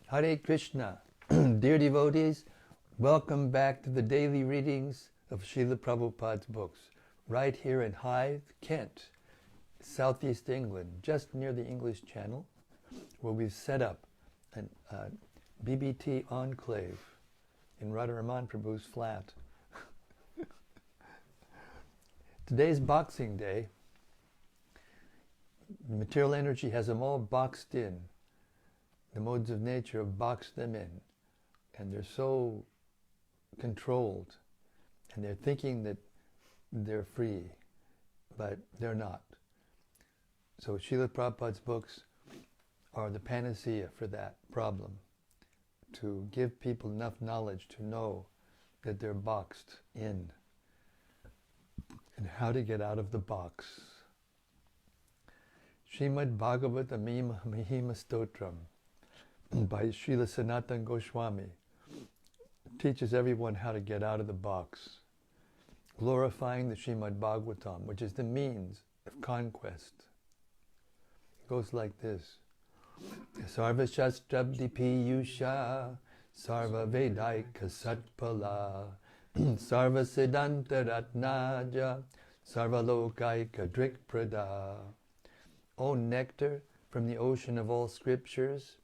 Hare Krishna. Dear devotees, welcome back to the daily readings of Srila Prabhupada's books, right here in Hythe, Kent, southeast England, just near the English Channel, where we've set up a BBT enclave in Radharaman Prabhu's flat. Today's Boxing Day. Material energy has them all boxed in. The modes of nature have boxed them in, and they're so controlled, and they're thinking that they're free, but they're not. So Srila Prabhupada's books are the panacea for that problem, to give people enough knowledge to know that they're boxed in and how to get out of the box. Śrīmad-Bhāgavatam Mahima Stotram by Srila Sanatana Goswami teaches everyone how to get out of the box, glorifying the Śrīmad-Bhāgavatam, which is the means of conquest. It goes like this. Sarva Shastrabdi Piyusha Sarva Vedaika Satpala Sarva Siddhanta Ratnaja Sarva Lokaika Drikprada. O nectar from the ocean of all scriptures,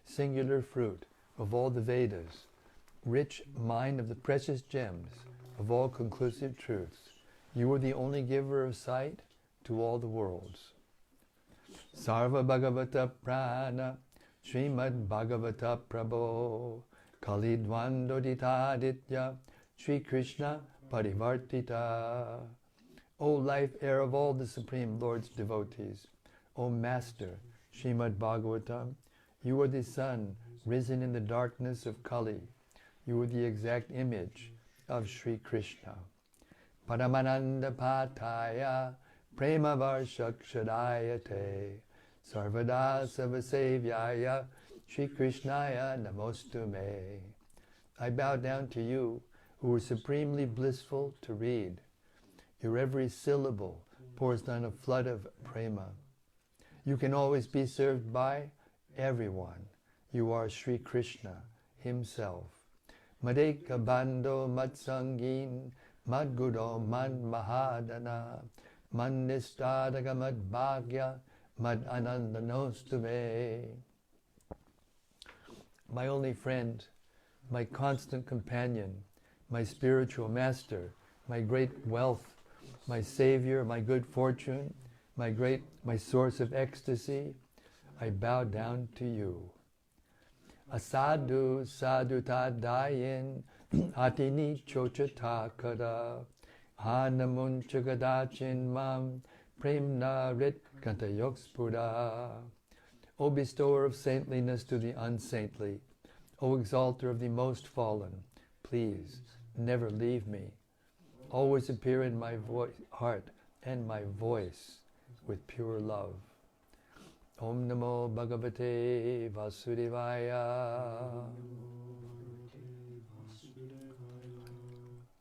singular fruit of all the Vedas, rich mine of the precious gems of all conclusive truths, you are the only giver of sight to all the worlds. Sarva Bhagavata Purāṇa Śrīmad-Bhāgavata Prabho Kalidvandoditaditya Sri Krishna Parivartita. O life air of all the Supreme Lord's devotees, O Master Śrīmad-Bhāgavatam, you are the sun risen in the darkness of Kali. You are the exact image of Sri Krishna. Paramananda Pataya Prema Varshakshadayate Sarvada Savasevyaya Sri Krishnaya Namostume. I bow down to you, who are supremely blissful to read. Your every syllable pours down a flood of prema. You can always be served by everyone. You are Sri Krishna himself. Madeka Bando Matsangin Madguro Mad Mahadana Mandistadaga Mad Bhagya Mad Anandanostume. My only friend, my constant companion, my spiritual master, my great wealth, my savior, my good fortune, my source of ecstasy, I bow down to you. Asadu sadutadayin atini chochatakara hanamunchagadachin mam premna rit kantayokspura. O bestower of saintliness to the unsaintly, O exalter of the most fallen, please never leave me. Always appear in my heart and my voice with pure love. Om Namo Bhagavate Vasudevaya.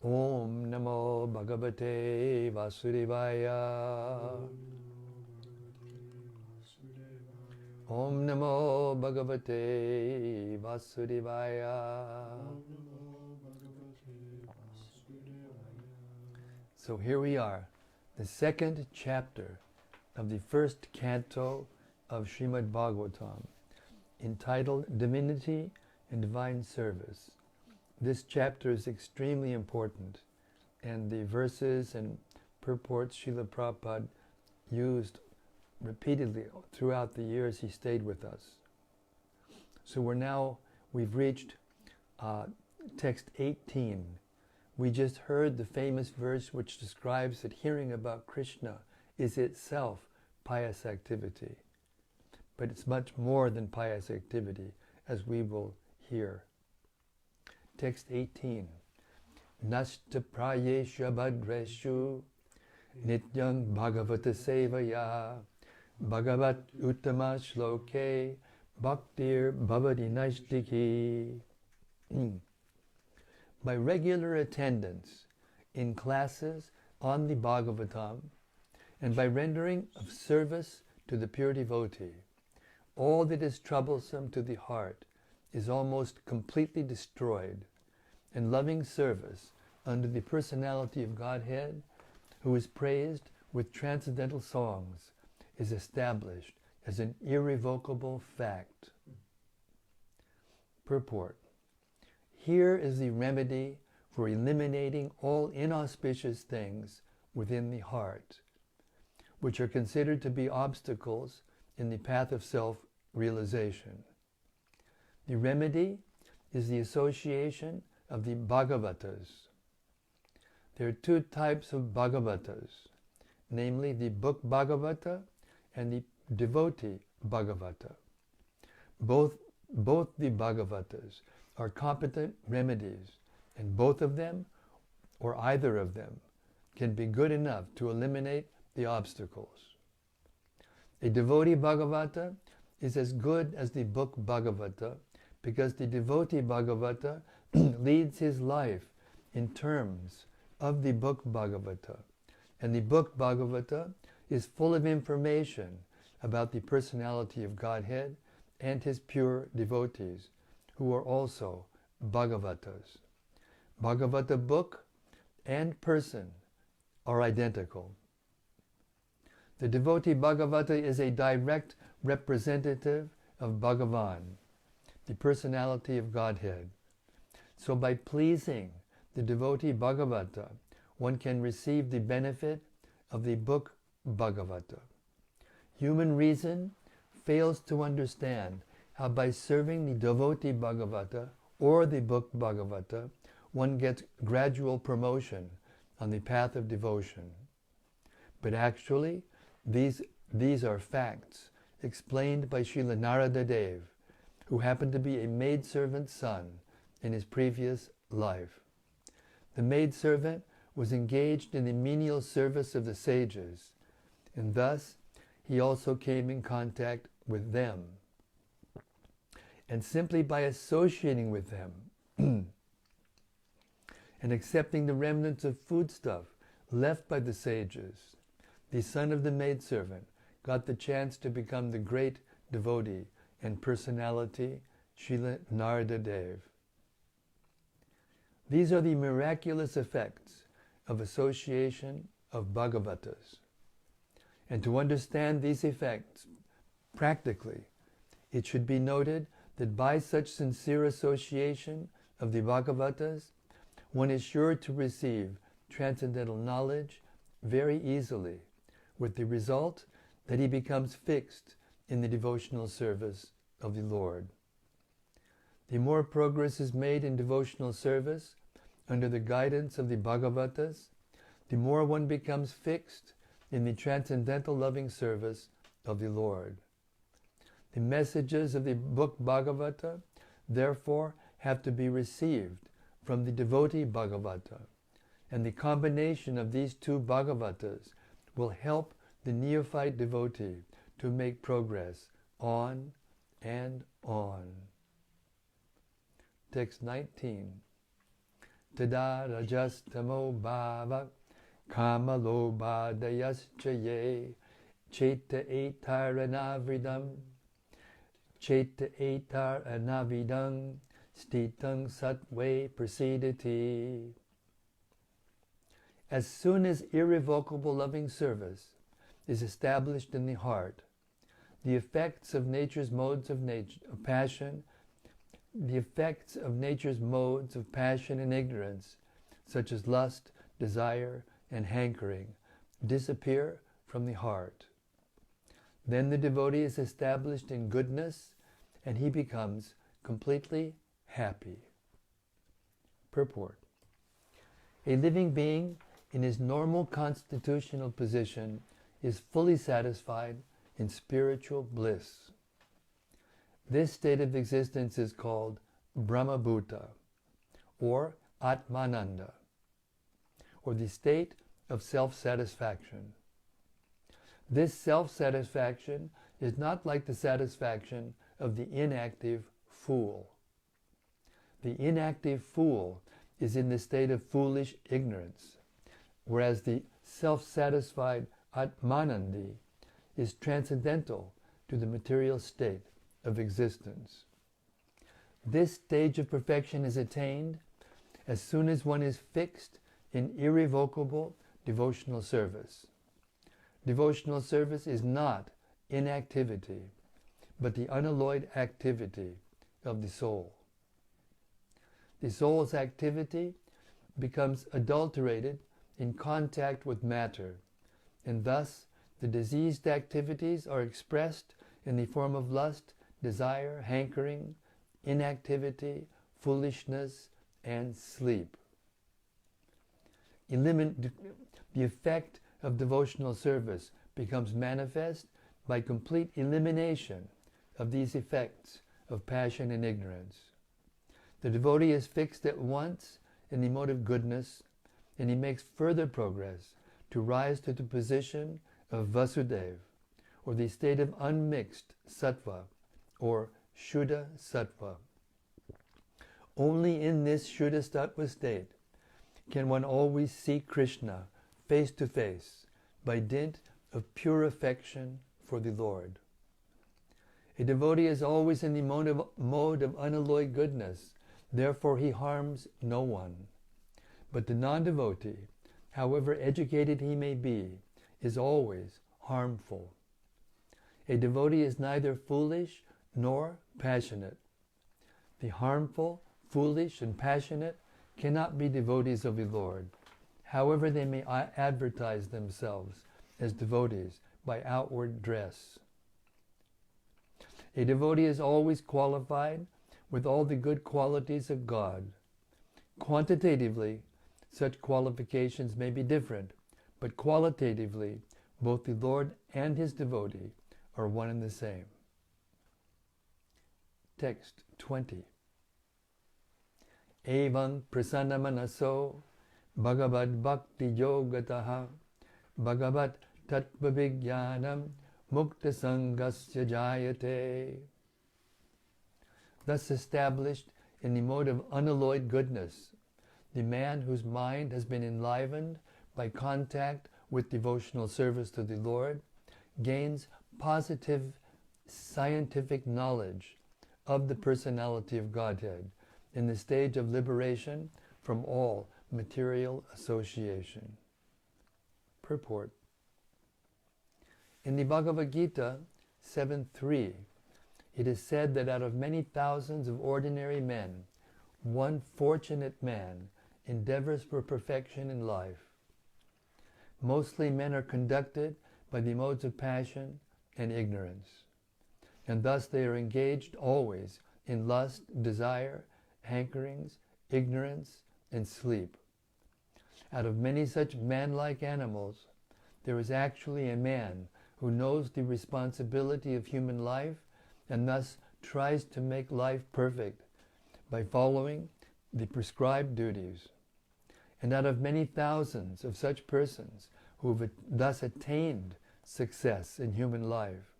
Om Namo Bhagavate Vasudevaya. Om Namo Bhagavate Vasudevaya. So here we are, the second chapter of the first canto of Śrīmad-Bhāgavatam, entitled Divinity and Divine Service. This chapter is extremely important, and the verses and purports Srila Prabhupada used repeatedly throughout the years he stayed with us. So we've reached text 18. We just heard the famous verse which describes that hearing about Krishna is itself pious activity. But it's much more than pious activity, as we will hear. Text 18. Nasta prayesha bhadreshu nityang bhagavata sevaya bhagavat uttama shloke bhaktir bhavati naishtiki. By regular attendance in classes on the Bhagavatam and by rendering of service to the pure devotee, all that is troublesome to the heart is almost completely destroyed, and loving service under the personality of Godhead, who is praised with transcendental songs, is established as an irrevocable fact. Purport. Here is the remedy for eliminating all inauspicious things within the heart, which are considered to be obstacles in the path of self-realization. The remedy is the association of the Bhagavatas. There are two types of Bhagavatas, namely the book Bhagavata and the devotee Bhagavata. Both the Bhagavatas are competent remedies, and both of them, or either of them, can be good enough to eliminate the obstacles. A devotee Bhagavata is as good as the book Bhagavata because the devotee Bhagavata leads his life in terms of the book Bhagavata, and the book Bhagavata is full of information about the personality of Godhead and his pure devotees, who are also Bhagavatas. Bhagavata book and person are identical. The devotee Bhagavata is a direct representative of Bhagavan, the personality of Godhead. So by pleasing the devotee Bhagavata, one can receive the benefit of the book Bhagavata. Human reason fails to understand how by serving the devotee Bhagavata or the book Bhagavata, one gets gradual promotion on the path of devotion. But actually, these are facts explained by Srila Narada Dev, who happened to be a maidservant's son in his previous life. The maidservant was engaged in the menial service of the sages, and thus he also came in contact with them. And simply by associating with them and accepting the remnants of foodstuff left by the sages, the son of the maidservant got the chance to become the great devotee and personality, Srila Narada Dev. These are the miraculous effects of association of Bhagavatas. And to understand these effects practically, it should be noted that by such sincere association of the Bhagavatas, one is sure to receive transcendental knowledge very easily, with the result that he becomes fixed in the devotional service of the Lord. The more progress is made in devotional service under the guidance of the Bhagavatas, the more one becomes fixed in the transcendental loving service of the Lord. The messages of the book Bhagavata, therefore, have to be received from the devotee Bhagavata, and the combination of these two Bhagavatas will help the neophyte devotee to make progress on and on. Text 19. Tada rajastamo bhava kama lobhadayaschaye cheta etar anavridam cheta etar anavidam stitang satve prasidati. As soon as irrevocable loving service is established in the heart, the effects of nature's modes of passion, the effects of nature's modes of passion and ignorance, such as lust, desire, and hankering, disappear from the heart. Then the devotee is established in goodness, and he becomes completely happy. Purport. A living being in his normal constitutional position is fully satisfied in spiritual bliss. This state of existence is called Brahmabhuta, or Atmananda, or the state of self-satisfaction. This self-satisfaction is not like the satisfaction of the inactive fool. The inactive fool is in the state of foolish ignorance, whereas the self-satisfied Atmanandi is transcendental to the material state of existence. This stage of perfection is attained as soon as one is fixed in irrevocable devotional service. Devotional service is not inactivity, but the unalloyed activity of the soul. The soul's activity becomes adulterated in contact with matter, and thus the diseased activities are expressed in the form of lust, desire, hankering, inactivity, foolishness, and sleep. The effect of devotional service becomes manifest by complete elimination of these effects of passion and ignorance. The devotee is fixed at once in the mode of goodness, and he makes further progress to rise to the position of Vasudeva, or the state of unmixed sattva, or Shuddha sattva. Only in this Shuddha sattva state can one always see Krishna face to face by dint of pure affection for the Lord. A devotee is always in the mode of unalloyed goodness, therefore he harms no one. But the non-devotee, however educated he may be, is always harmful. A devotee is neither foolish nor passionate. The harmful, foolish, and passionate cannot be devotees of the Lord, however they may advertise themselves as devotees by outward dress. A devotee is always qualified with all the good qualities of God. Quantitatively, such qualifications may be different, but qualitatively, both the Lord and his devotee are one and the same. Text 20. Evam prasannamanaso Bhagavad Bhakti Yogataha Bhagavat Tattva Vijnanam Mukta Sangasya Jayate. Thus established in the mode of unalloyed goodness, the man whose mind has been enlivened by contact with devotional service to the Lord gains positive scientific knowledge of the personality of Godhead in the stage of liberation from all material association. Purport. In the Bhagavad Gita 7.3, it is said that out of many thousands of ordinary men, one fortunate man endeavors for perfection in life. Mostly men are conducted by the modes of passion and ignorance, and thus they are engaged always in lust, desire, hankerings, ignorance, and sleep. Out of many such man-like animals, there is actually a man who knows the responsibility of human life and thus tries to make life perfect by following the prescribed duties. And out of many thousands of such persons who have thus attained success in human life,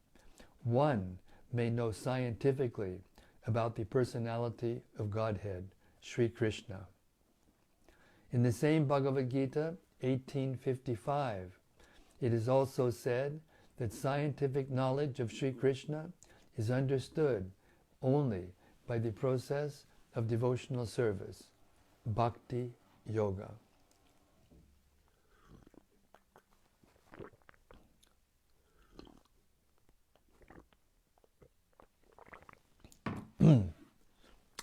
one may know scientifically about the personality of Godhead, Sri Krishna. In the same Bhagavad Gita 18:55, it is also said that scientific knowledge of Sri Krishna is understood only by the process of devotional service, bhakti yoga.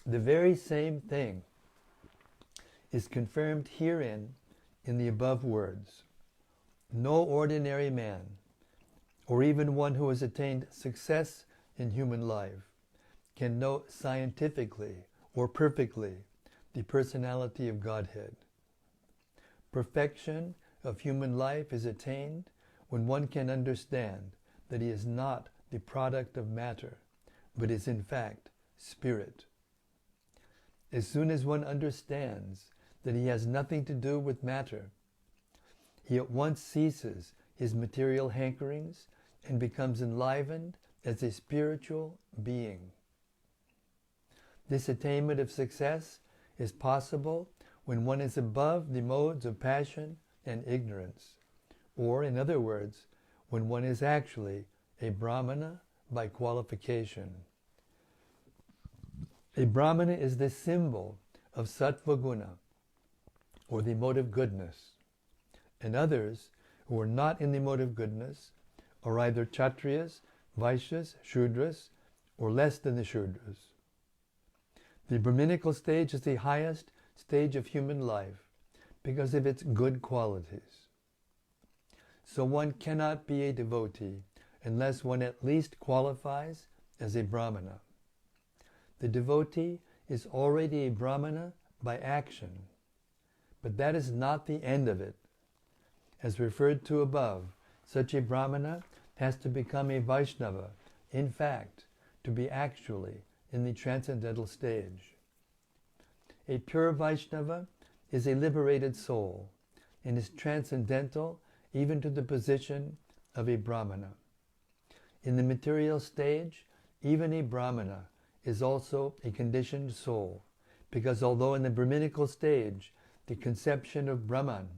The very same thing is confirmed herein in the above words. No ordinary man, or even one who has attained success in human life, can know scientifically or perfectly the personality of Godhead. Perfection of human life is attained when one can understand that he is not the product of matter, but is in fact spirit. As soon as one understands that he has nothing to do with matter, he at once ceases his material hankerings and becomes enlivened as a spiritual being. This attainment of success is possible when one is above the modes of passion and ignorance, or in other words, when one is actually a Brahmana by qualification. A Brahmana is the symbol of sattva guna, or the mode of goodness, and others who are not in the mode of goodness are either Kshatriyas, Vaishyas, Shudras, or less than the Shudras. The Brahminical stage is the highest stage of human life because of its good qualities. So one cannot be a devotee unless one at least qualifies as a Brahmana. The devotee is already a Brahmana by action, but that is not the end of it. As referred to above, such a Brahmana has to become a Vaishnava, in fact, to be actually in the transcendental stage. A pure Vaishnava is a liberated soul and is transcendental even to the position of a Brahmana. In the material stage, even a Brahmana is also a conditioned soul, because although in the Brahminical stage the conception of Brahman,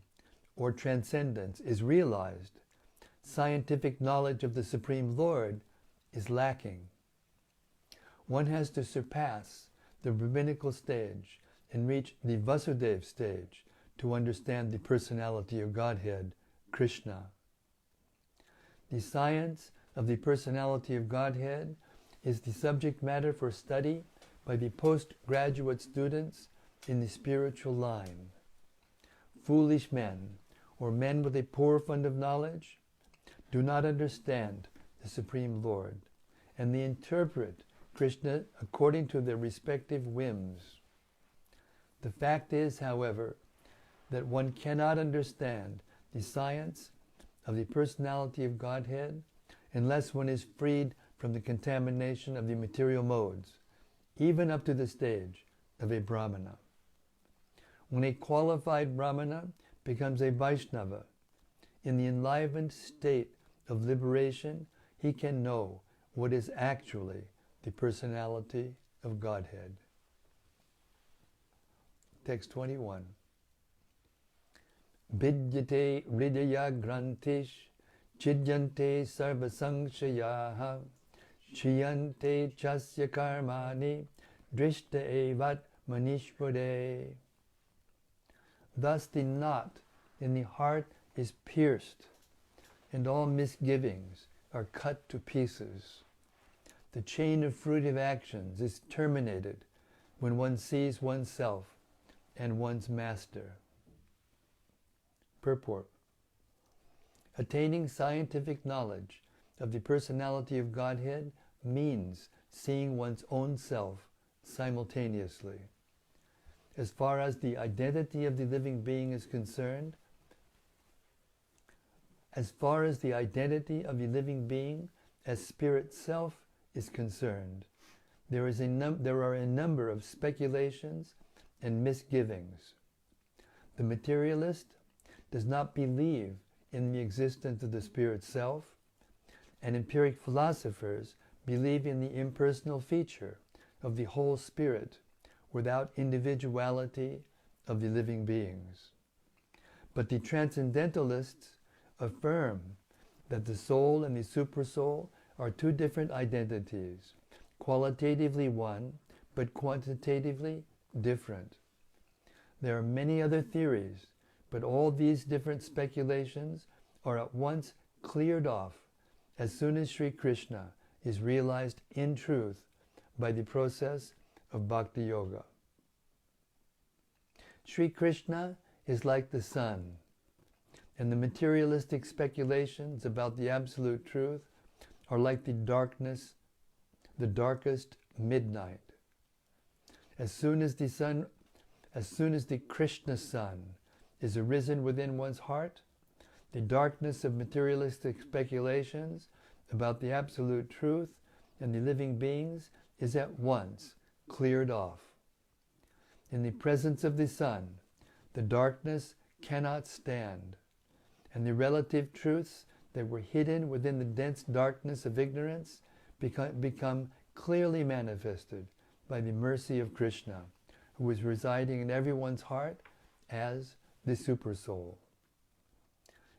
or transcendence, is realized, scientific knowledge of the Supreme Lord is lacking. One has to surpass the Brahminical stage and reach the Vasudeva stage to understand the personality of Godhead, Krishna. The science of the personality of Godhead is the subject matter for study by the postgraduate students in the spiritual line. Foolish men, or men with a poor fund of knowledge, do not understand the Supreme Lord, and they interpret Krishna according to their respective whims. The fact is, however, that one cannot understand the science of the personality of Godhead unless one is freed from the contamination of the material modes, even up to the stage of a Brahmana. When a qualified Brahmana becomes a Vaishnava, in the enlivened state of liberation, he can know what is actually the personality of Godhead. Text 21. Vidyate hridaya grantish chidyante sarva sangshayaha chiyante chasya karmani drishta evat manishvade. Thus the knot in the heart is pierced, and all misgivings are cut to pieces. The chain of fruitive actions is terminated when one sees oneself and one's master. Purport. Attaining scientific knowledge of the personality of Godhead means seeing one's own self simultaneously. As far as the identity of the living being is concerned, as far as the identity of the living being as spirit self is concerned, there are a number of speculations and misgivings. The materialist does not believe in the existence of the spirit self, and empiric philosophers believe in the impersonal feature of the whole spirit without individuality of the living beings. But the transcendentalists affirm that the soul and the supersoul are two different identities, qualitatively one, but quantitatively different. There are many other theories, but all these different speculations are at once cleared off as soon as Sri Krishna is realized in truth by the process of Bhakti Yoga. Sri Krishna is like the sun, and the materialistic speculations about the absolute truth are like the darkest midnight. As soon as the Krishna sun is arisen within one's heart, the darkness of materialistic speculations about the absolute truth and the living beings is at once cleared off. In the presence of the sun, the darkness cannot stand, and the relative truths that were hidden within the dense darkness of ignorance become clearly manifested by the mercy of Krishna, who is residing in everyone's heart as the Supersoul.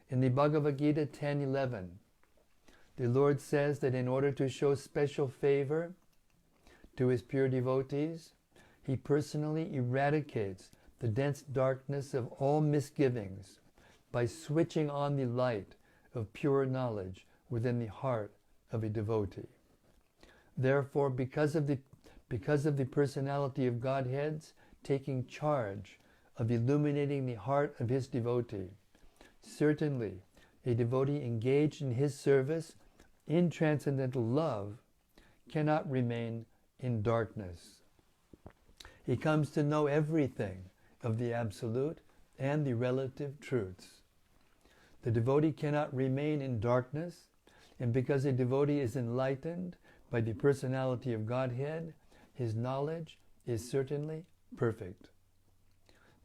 In the Bhagavad Gita 10:11, the Lord says that in order to show special favor to his pure devotees, he personally eradicates the dense darkness of all misgivings by switching on the light of pure knowledge within the heart of a devotee. Therefore, because of the personality of Godhead's taking charge of illuminating the heart of his devotee, certainly a devotee engaged in his service in transcendental love cannot remain in darkness. He comes to know everything of the Absolute and the relative truths. The devotee cannot remain in darkness, and because a devotee is enlightened by the personality of Godhead, his knowledge is certainly perfect.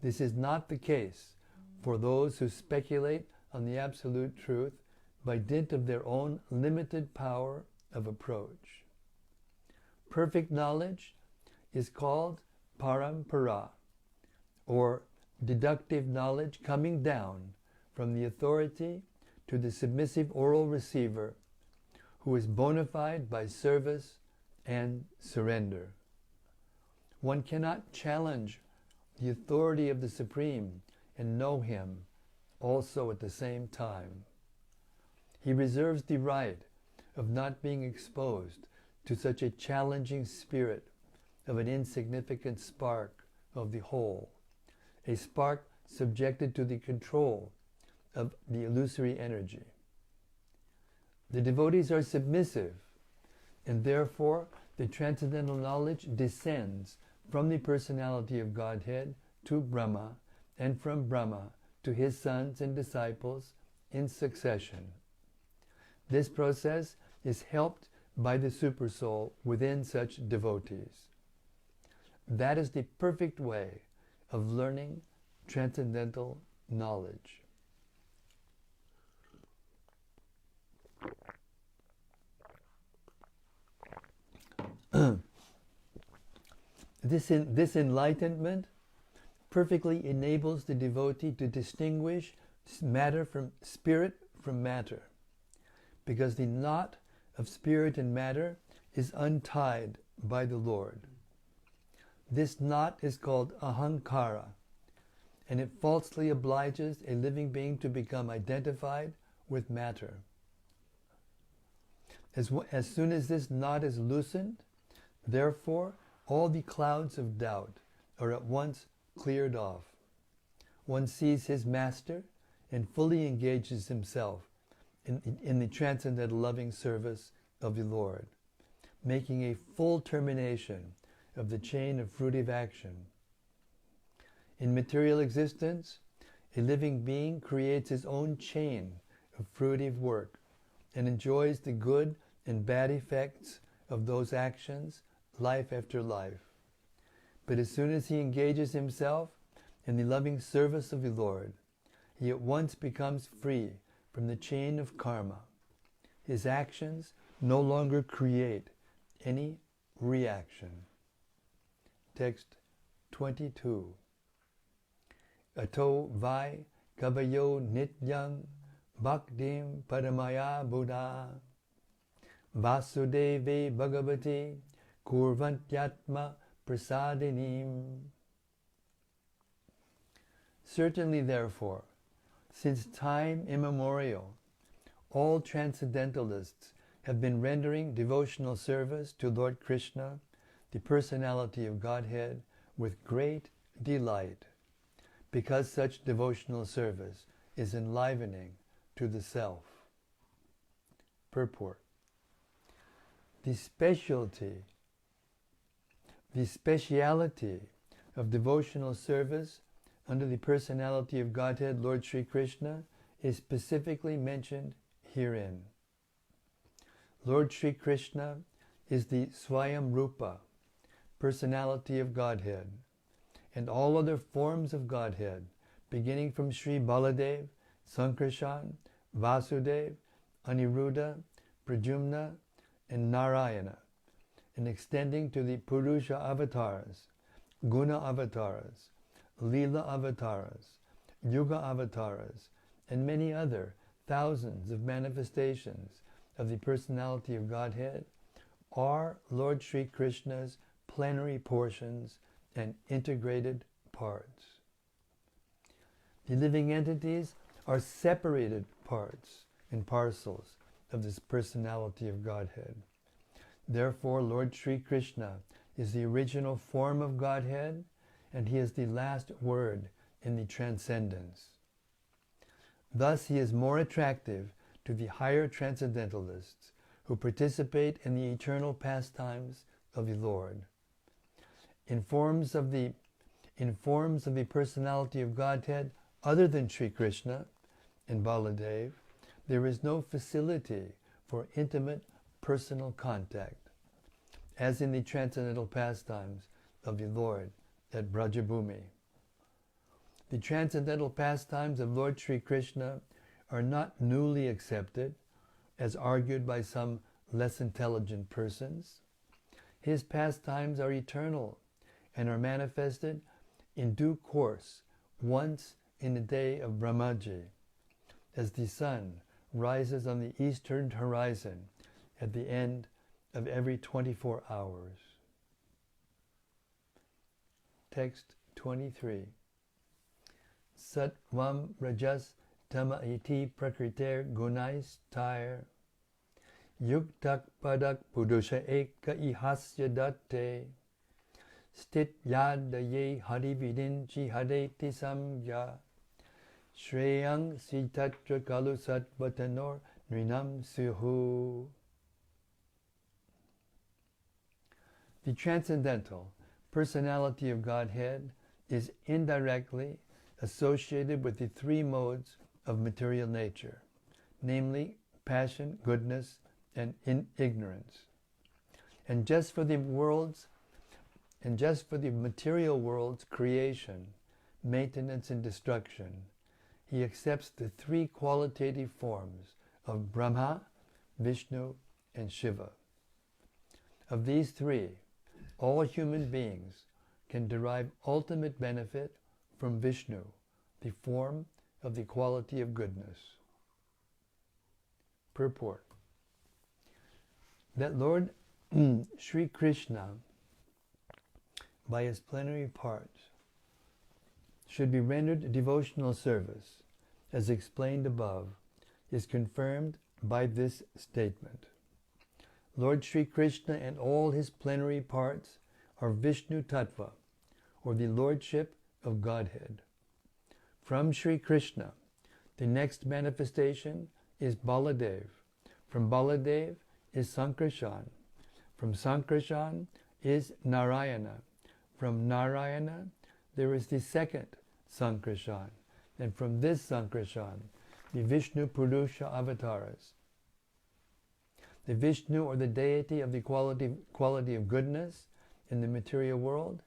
This is not the case for those who speculate on the absolute truth by dint of their own limited power of approach. Perfect knowledge is called parampara, or deductive knowledge coming down from the authority to the submissive oral receiver who is bona fide by service and surrender. One cannot challenge the authority of the Supreme and know him also at the same time. He reserves the right of not being exposed to such a challenging spirit of an insignificant spark of the whole, a spark subjected to the control of the illusory energy. The devotees are submissive, and therefore the transcendental knowledge descends from the personality of Godhead to Brahma, and from Brahma to his sons and disciples in succession. This process is helped by the Supersoul within such devotees. That is the perfect way of learning transcendental knowledge. This enlightenment perfectly enables the devotee to distinguish matter from spirit from matter, because the knot of spirit and matter is untied by the Lord. This knot is called ahankara, and it falsely obliges a living being to become identified with matter. As soon as this knot is loosened, therefore, all the clouds of doubt are at once cleared off. One sees his master and fully engages himself in the transcendental loving service of the Lord, making a full termination of the chain of fruitive action. In material existence, a living being creates his own chain of fruitive work and enjoys the good and bad effects of those actions life after life. But as soon as he engages himself in the loving service of the Lord, he at once becomes free from the chain of karma. His actions no longer create any reaction. Text 22. Ato vai kavayo nityam bhaktim paramaya buddha vasudeve bhagavati kurvantyatma prasadinim. Certainly, therefore, since time immemorial, all transcendentalists have been rendering devotional service to Lord Krishna, the personality of Godhead, with great delight, because such devotional service is enlivening to the self. Purport. The speciality of devotional service under the personality of Godhead, Lord Sri Krishna, is specifically mentioned herein. Lord Sri Krishna is the Swayam Rupa, personality of Godhead, and all other forms of Godhead, beginning from Sri Baladeva, Sankarshan, Vasudeva, Aniruddha, Pradyumna, and Narayana, and extending to the Purusha avatars, Guna avatars, Leela avatars, Yuga avatars, and many other thousands of manifestations of the personality of Godhead, are Lord Sri Krishna's plenary portions and integrated parts. The living entities are separated parts and parcels of this personality of Godhead. Therefore, Lord Sri Krishna is the original form of Godhead, and he is the last word in the transcendence. Thus, he is more attractive to the higher transcendentalists who participate in the eternal pastimes of the Lord. In forms of the personality of Godhead other than Sri Krishna and Baladeva, there is no facility for intimate personal contact, as in the transcendental pastimes of the Lord at Brajabhumi. The transcendental pastimes of Lord Sri Krishna are not newly accepted, as argued by some less intelligent persons. His pastimes are eternal and are manifested in due course once in the day of Brahmaji, as the sun rises on the eastern horizon at the end of every 24 hours. Text 23. Satvam rajas tama iti prakriter gunais tair yuktak padak pudusha eka ihasya datte stit yadaye harividin jihadeti samya shreyang sitatra kalu satvatanor nrinam suhu. The transcendental personality of Godhead is indirectly associated with the three modes of material nature, namely passion, goodness, and ignorance. And just for the material world's creation, maintenance, and destruction, he accepts the three qualitative forms of Brahma, Vishnu, and Shiva. Of these three, all human beings can derive ultimate benefit from Vishnu, the form of the quality of goodness. Purport. That Lord Sri Krishna, by his plenary parts, should be rendered devotional service, as explained above, is confirmed by this statement. Lord Sri Krishna and all his plenary parts are Vishnu Tattva, or the Lordship of Godhead. From Sri Krishna, the next manifestation is Baladeva. From Baladeva is Sankarshan. From Sankarshan is Narayana. From Narayana, there is the second Sankarshan. And from this Sankarshan, the Vishnu Purusha avatars. The Vishnu, or the deity of the quality of goodness in the material world,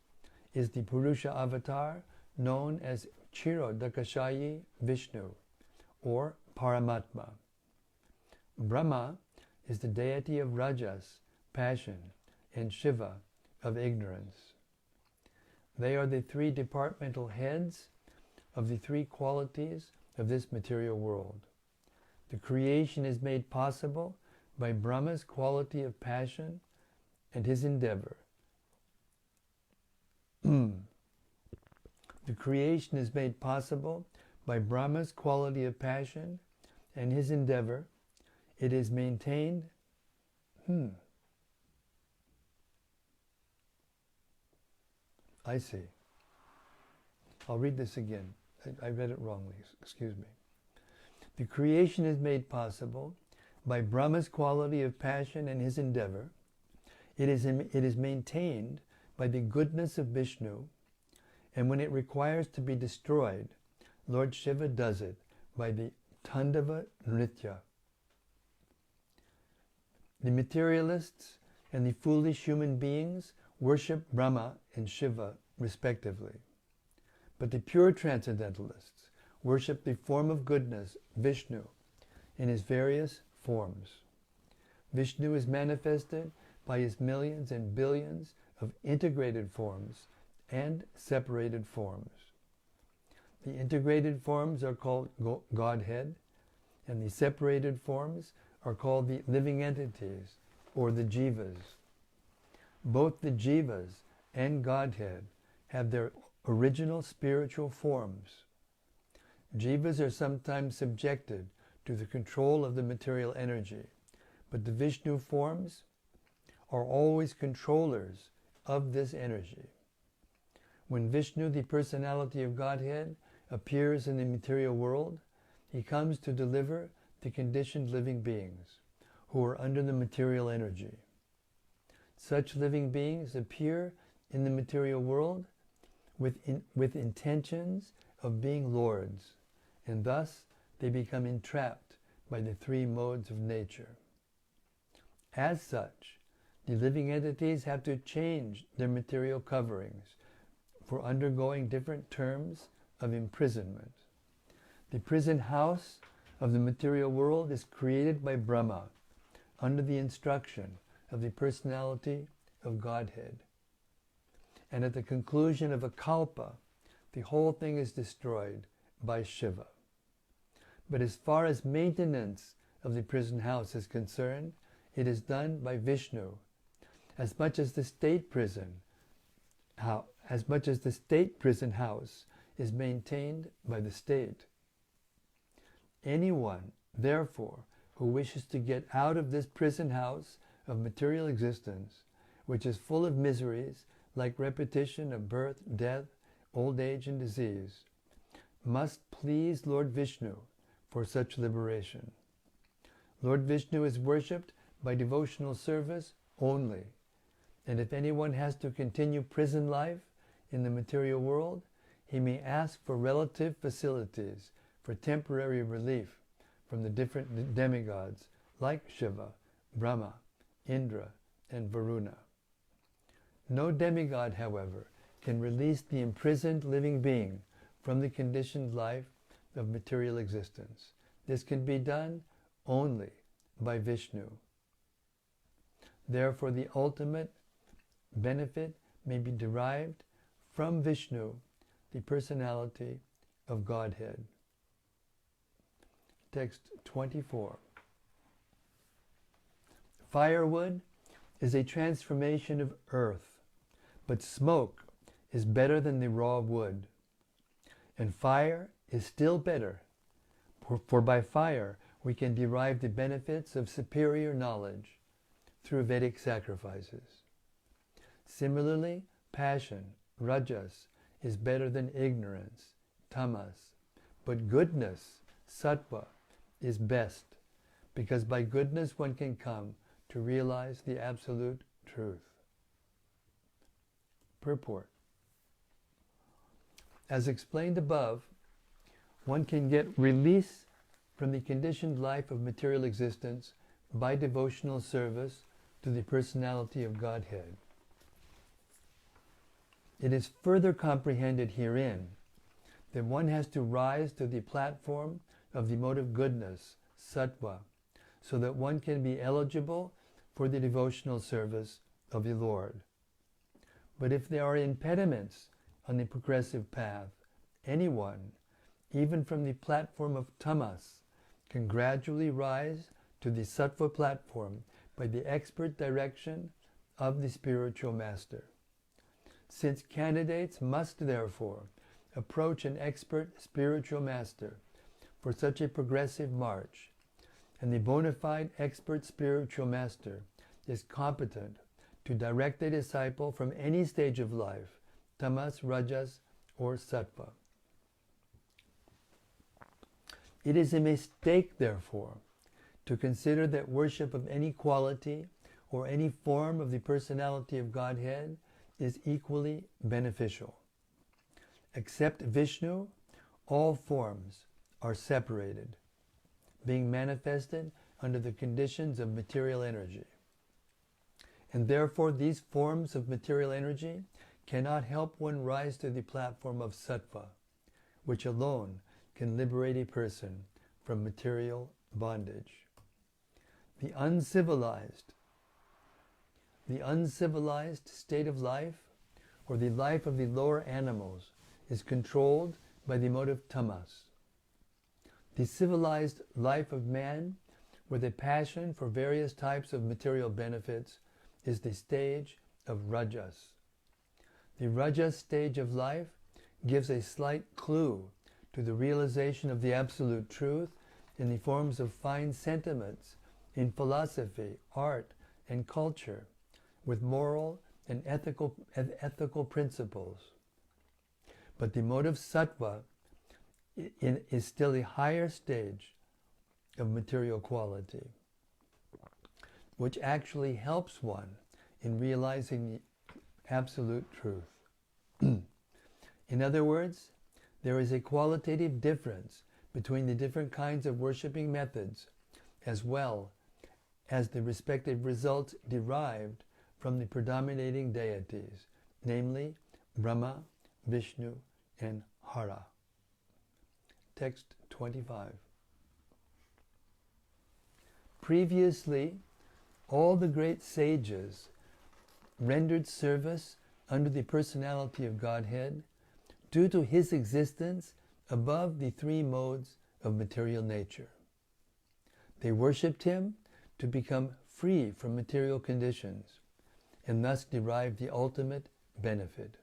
is the Purusha avatar known as Chirodakashayi Vishnu, or Paramatma. Brahma is the deity of Rajas, passion, and Shiva, of ignorance. They are the three departmental heads of the three qualities of this material world. The creation is made possible by Brahma's quality of passion and his endeavor. The creation is made possible by Brahma's quality of passion and his endeavor. It is maintained. I see. I'll read this again. I read it wrongly. Excuse me. The creation is made possible by Brahma's quality of passion and his endeavor. It is maintained by the goodness of Vishnu, and when it requires to be destroyed, Lord Shiva does it by the Tandava Nritya. The materialists and the foolish human beings worship Brahma and Shiva respectively, but the pure transcendentalists worship the form of goodness, Vishnu, in his various forms. Vishnu is manifested by his millions and billions of integrated forms and separated forms. The integrated forms are called Godhead, and the separated forms are called the living entities, or the jivas. Both the jivas and Godhead have their original spiritual forms. Jivas are sometimes subjected to the control of the material energy, but the Vishnu forms are always controllers of this energy. When Vishnu, the personality of Godhead, appears in the material world, he comes to deliver the conditioned living beings who are under the material energy. Such living beings appear in the material world with intentions of being lords, and thus they become entrapped by the three modes of nature. As such, the living entities have to change their material coverings for undergoing different terms of imprisonment. The prison house of the material world is created by Brahma under the instruction of the personality of Godhead. And at the conclusion of a kalpa, the whole thing is destroyed by Shiva. But as far as maintenance of the prison house is concerned, it is done by Vishnu, as much as the state prison house is maintained by the state. Anyone, therefore, who wishes to get out of this prison house of material existence, which is full of miseries like repetition of birth, death, old age, and disease, must please Lord Vishnu for such liberation. Lord Vishnu is worshipped by devotional service only, and if anyone has to continue prison life in the material world, he may ask for relative facilities for temporary relief from the different demigods like Shiva, Brahma, Indra, and Varuna. No demigod, however, can release the imprisoned living being from the conditioned life of material existence. This can be done only by Vishnu. Therefore, the ultimate benefit may be derived from Vishnu, the personality of Godhead. Text 24. Firewood is a transformation of earth, but smoke is better than the raw wood. And fire is still better, for by fire we can derive the benefits of superior knowledge through Vedic sacrifices. Similarly, passion, rajas, is better than ignorance, tamas, but goodness, sattva, is best, because by goodness one can come to realize the absolute truth. Purport. As explained above, one can get release from the conditioned life of material existence by devotional service to the personality of Godhead. It is further comprehended herein that one has to rise to the platform of the mode of goodness, sattva, so that one can be eligible for the devotional service of the Lord. But if there are impediments on the progressive path, anyone, even from the platform of tamas, can gradually rise to the sattva platform by the expert direction of the spiritual master. Since candidates must therefore approach an expert spiritual master for such a progressive march, and the bona fide expert spiritual master is competent to direct a disciple from any stage of life, tamas, rajas, or sattva. It is a mistake, therefore, to consider that worship of any quality or any form of the personality of Godhead is equally beneficial. Except Vishnu, all forms are separated, being manifested under the conditions of material energy. And therefore these forms of material energy cannot help one rise to the platform of sattva, which alone can liberate a person from material bondage. The uncivilized state of life, or the life of the lower animals, is controlled by the mode of tamas. The civilized life of man, with a passion for various types of material benefits, is the stage of rajas. The Rajas stage of life gives a slight clue to the realization of the absolute truth in the forms of fine sentiments in philosophy, art, and culture, with moral and ethical principles. But the mode of sattva is still a higher stage of material quality, which actually helps one in realizing the absolute truth. In other words, there is a qualitative difference between the different kinds of worshipping methods, as well as the respective results derived from the predominating deities, namely Brahma, Vishnu, and Hara. Text 25. Previously, all the great sages rendered service under the personality of Godhead due to his existence above the three modes of material nature. They worshipped him to become free from material conditions and thus derive the ultimate benefit.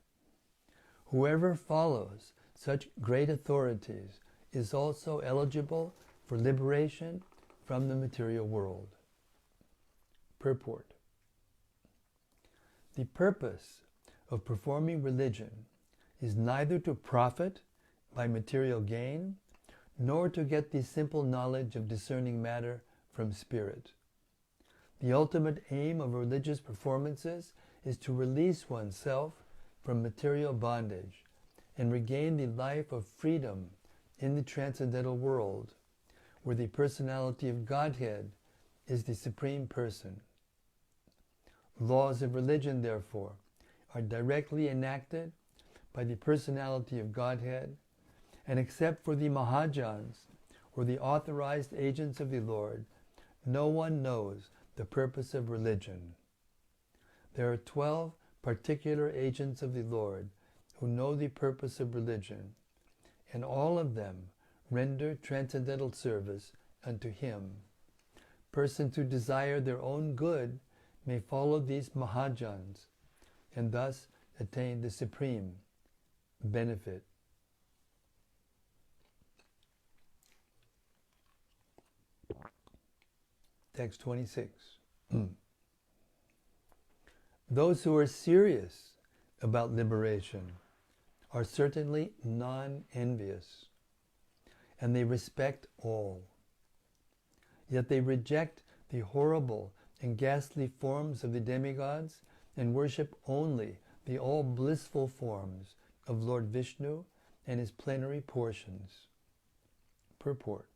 Whoever follows such great authorities is also eligible for liberation from the material world. Purport. The purpose of performing religion is neither to profit by material gain, nor to get the simple knowledge of discerning matter from spirit. The ultimate aim of religious performances is to release oneself from material bondage and regain the life of freedom in the transcendental world, where the personality of Godhead is the Supreme Person. Laws of religion, therefore, are directly enacted by the personality of Godhead, and except for the Mahajans, or the authorized agents of the Lord, no one knows the purpose of religion. There are 12 particular agents of the Lord who know the purpose of religion, and all of them render transcendental service unto him. Persons who desire their own good may follow these Mahajans, and thus attain the supreme benefit. Text 26. Those who are serious about liberation are certainly non-envious, and they respect all. Yet they reject the horrible and ghastly forms of the demigods and worship only the all-blissful forms of Lord Vishnu and his plenary portions. Purport.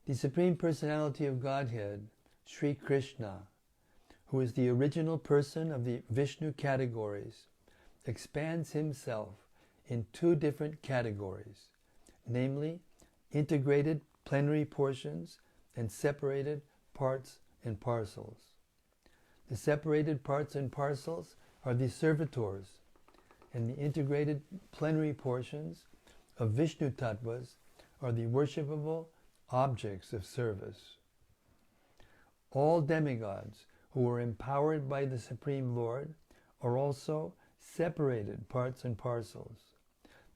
The Supreme Personality of Godhead, Sri Krishna, who is the original person of the Vishnu categories, expands himself in two different categories, namely integrated plenary portions and separated parts and parcels. The separated parts and parcels are the servitors, and the integrated plenary portions of Vishnu Tattvas are the worshipable objects of service. All demigods who are empowered by the Supreme Lord are also separated parts and parcels.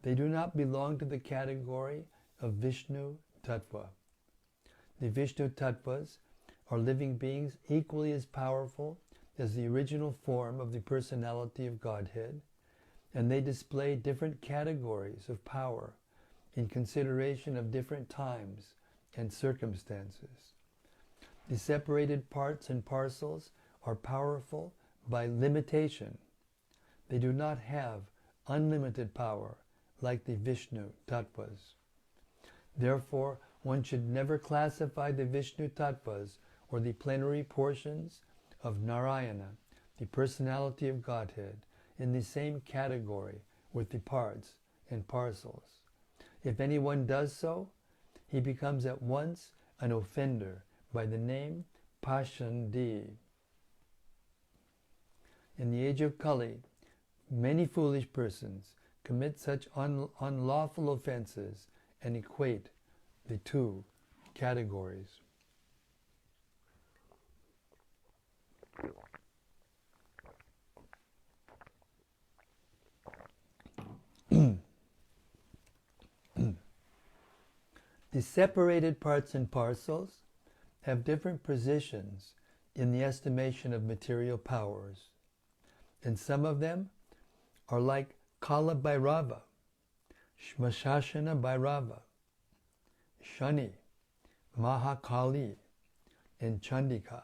They do not belong to the category of Vishnu Tattva. The Vishnu Tattvas are living beings equally as powerful as the original form of the personality of Godhead, and they display different categories of power in consideration of different times and circumstances. The separated parts and parcels are powerful by limitation. They do not have unlimited power like the Vishnu Tattvas. Therefore, one should never classify the Vishnu Tattvas or the plenary portions of Narayana, the personality of Godhead, in the same category with the parts and parcels. If anyone does so, he becomes at once an offender by the name Pashandi. In the age of Kali, many foolish persons commit such unlawful offenses and equate the two categories. The separated parts and parcels have different positions in the estimation of material powers, and some of them are like Kala Bhairava, Shmashashana Bhairava, Shani, Mahakali, and Chandika.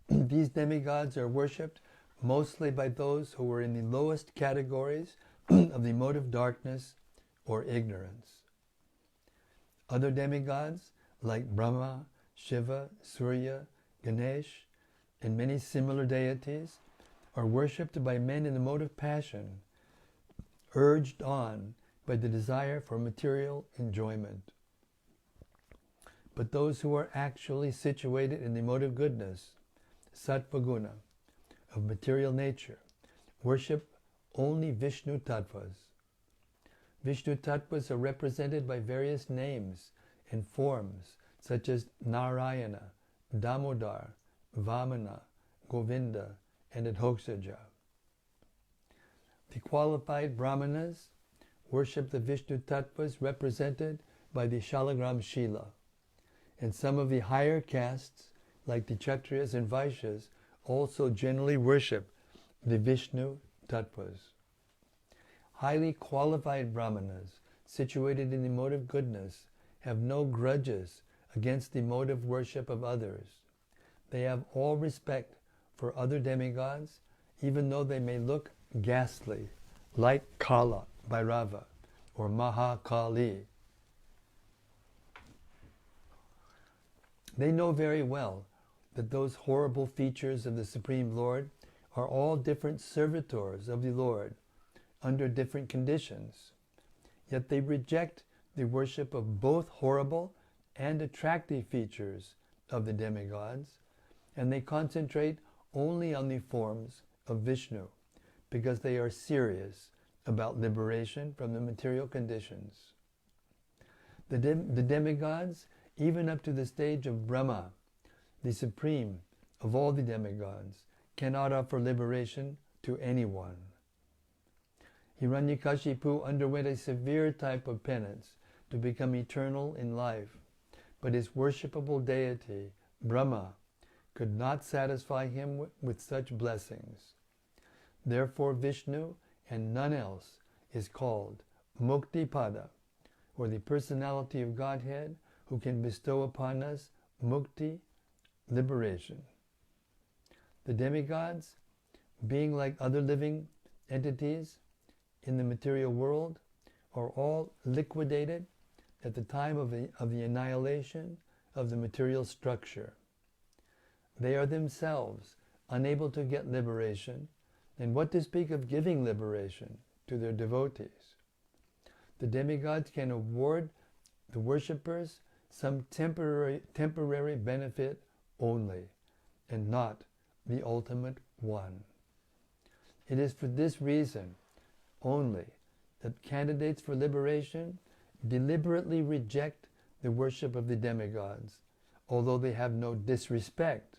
These demigods are worshipped mostly by those who are in the lowest categories of the mode of darkness or ignorance. Other demigods, like Brahma, Shiva, Surya, Ganesh, and many similar deities, are worshipped by men in the mode of passion, urged on by the desire for material enjoyment. But those who are actually situated in the mode of goodness, Sattva-guna, of material nature, worship only Vishnu Tattvas. Vishnu Tattvas are represented by various names and forms such as Narayana, Damodar, Vamana, Govinda, and Adhokshaja. The qualified Brahmanas worship the Vishnu Tattvas represented by the Shalagram Shila, and some of the higher castes, like the Kshatriyas and Vaishyas, also generally worship the Vishnu Tattvas. Highly qualified Brahmanas, situated in the mode of goodness, have no grudges against the mode of worship of others. They have all respect for other demigods, even though they may look ghastly, like Kala Bhairava or Mahakali. They know very well that those horrible features of the Supreme Lord are all different servitors of the Lord under different conditions. Yet they reject the worship of both horrible and attractive features of the demigods, and they concentrate only on the forms of Vishnu, because they are serious about liberation from the material conditions. The demigods, even up to the stage of Brahma, the supreme of all the demigods, cannot offer liberation to anyone. Hiranyakashipu underwent a severe type of penance to become eternal in life, but his worshipable deity, Brahma, could not satisfy him with such blessings. Therefore Vishnu and none else is called Muktipada, or the personality of Godhead who can bestow upon us mukti, liberation. The demigods, being like other living entities in the material world, are all liquidated at the time of the annihilation of the material structure. They are themselves unable to get liberation, and what to speak of giving liberation to their devotees. The demigods can award the worshippers some temporary benefit only, and not the ultimate one. It is for this reason only that candidates for liberation deliberately reject the worship of the demigods, although they have no disrespect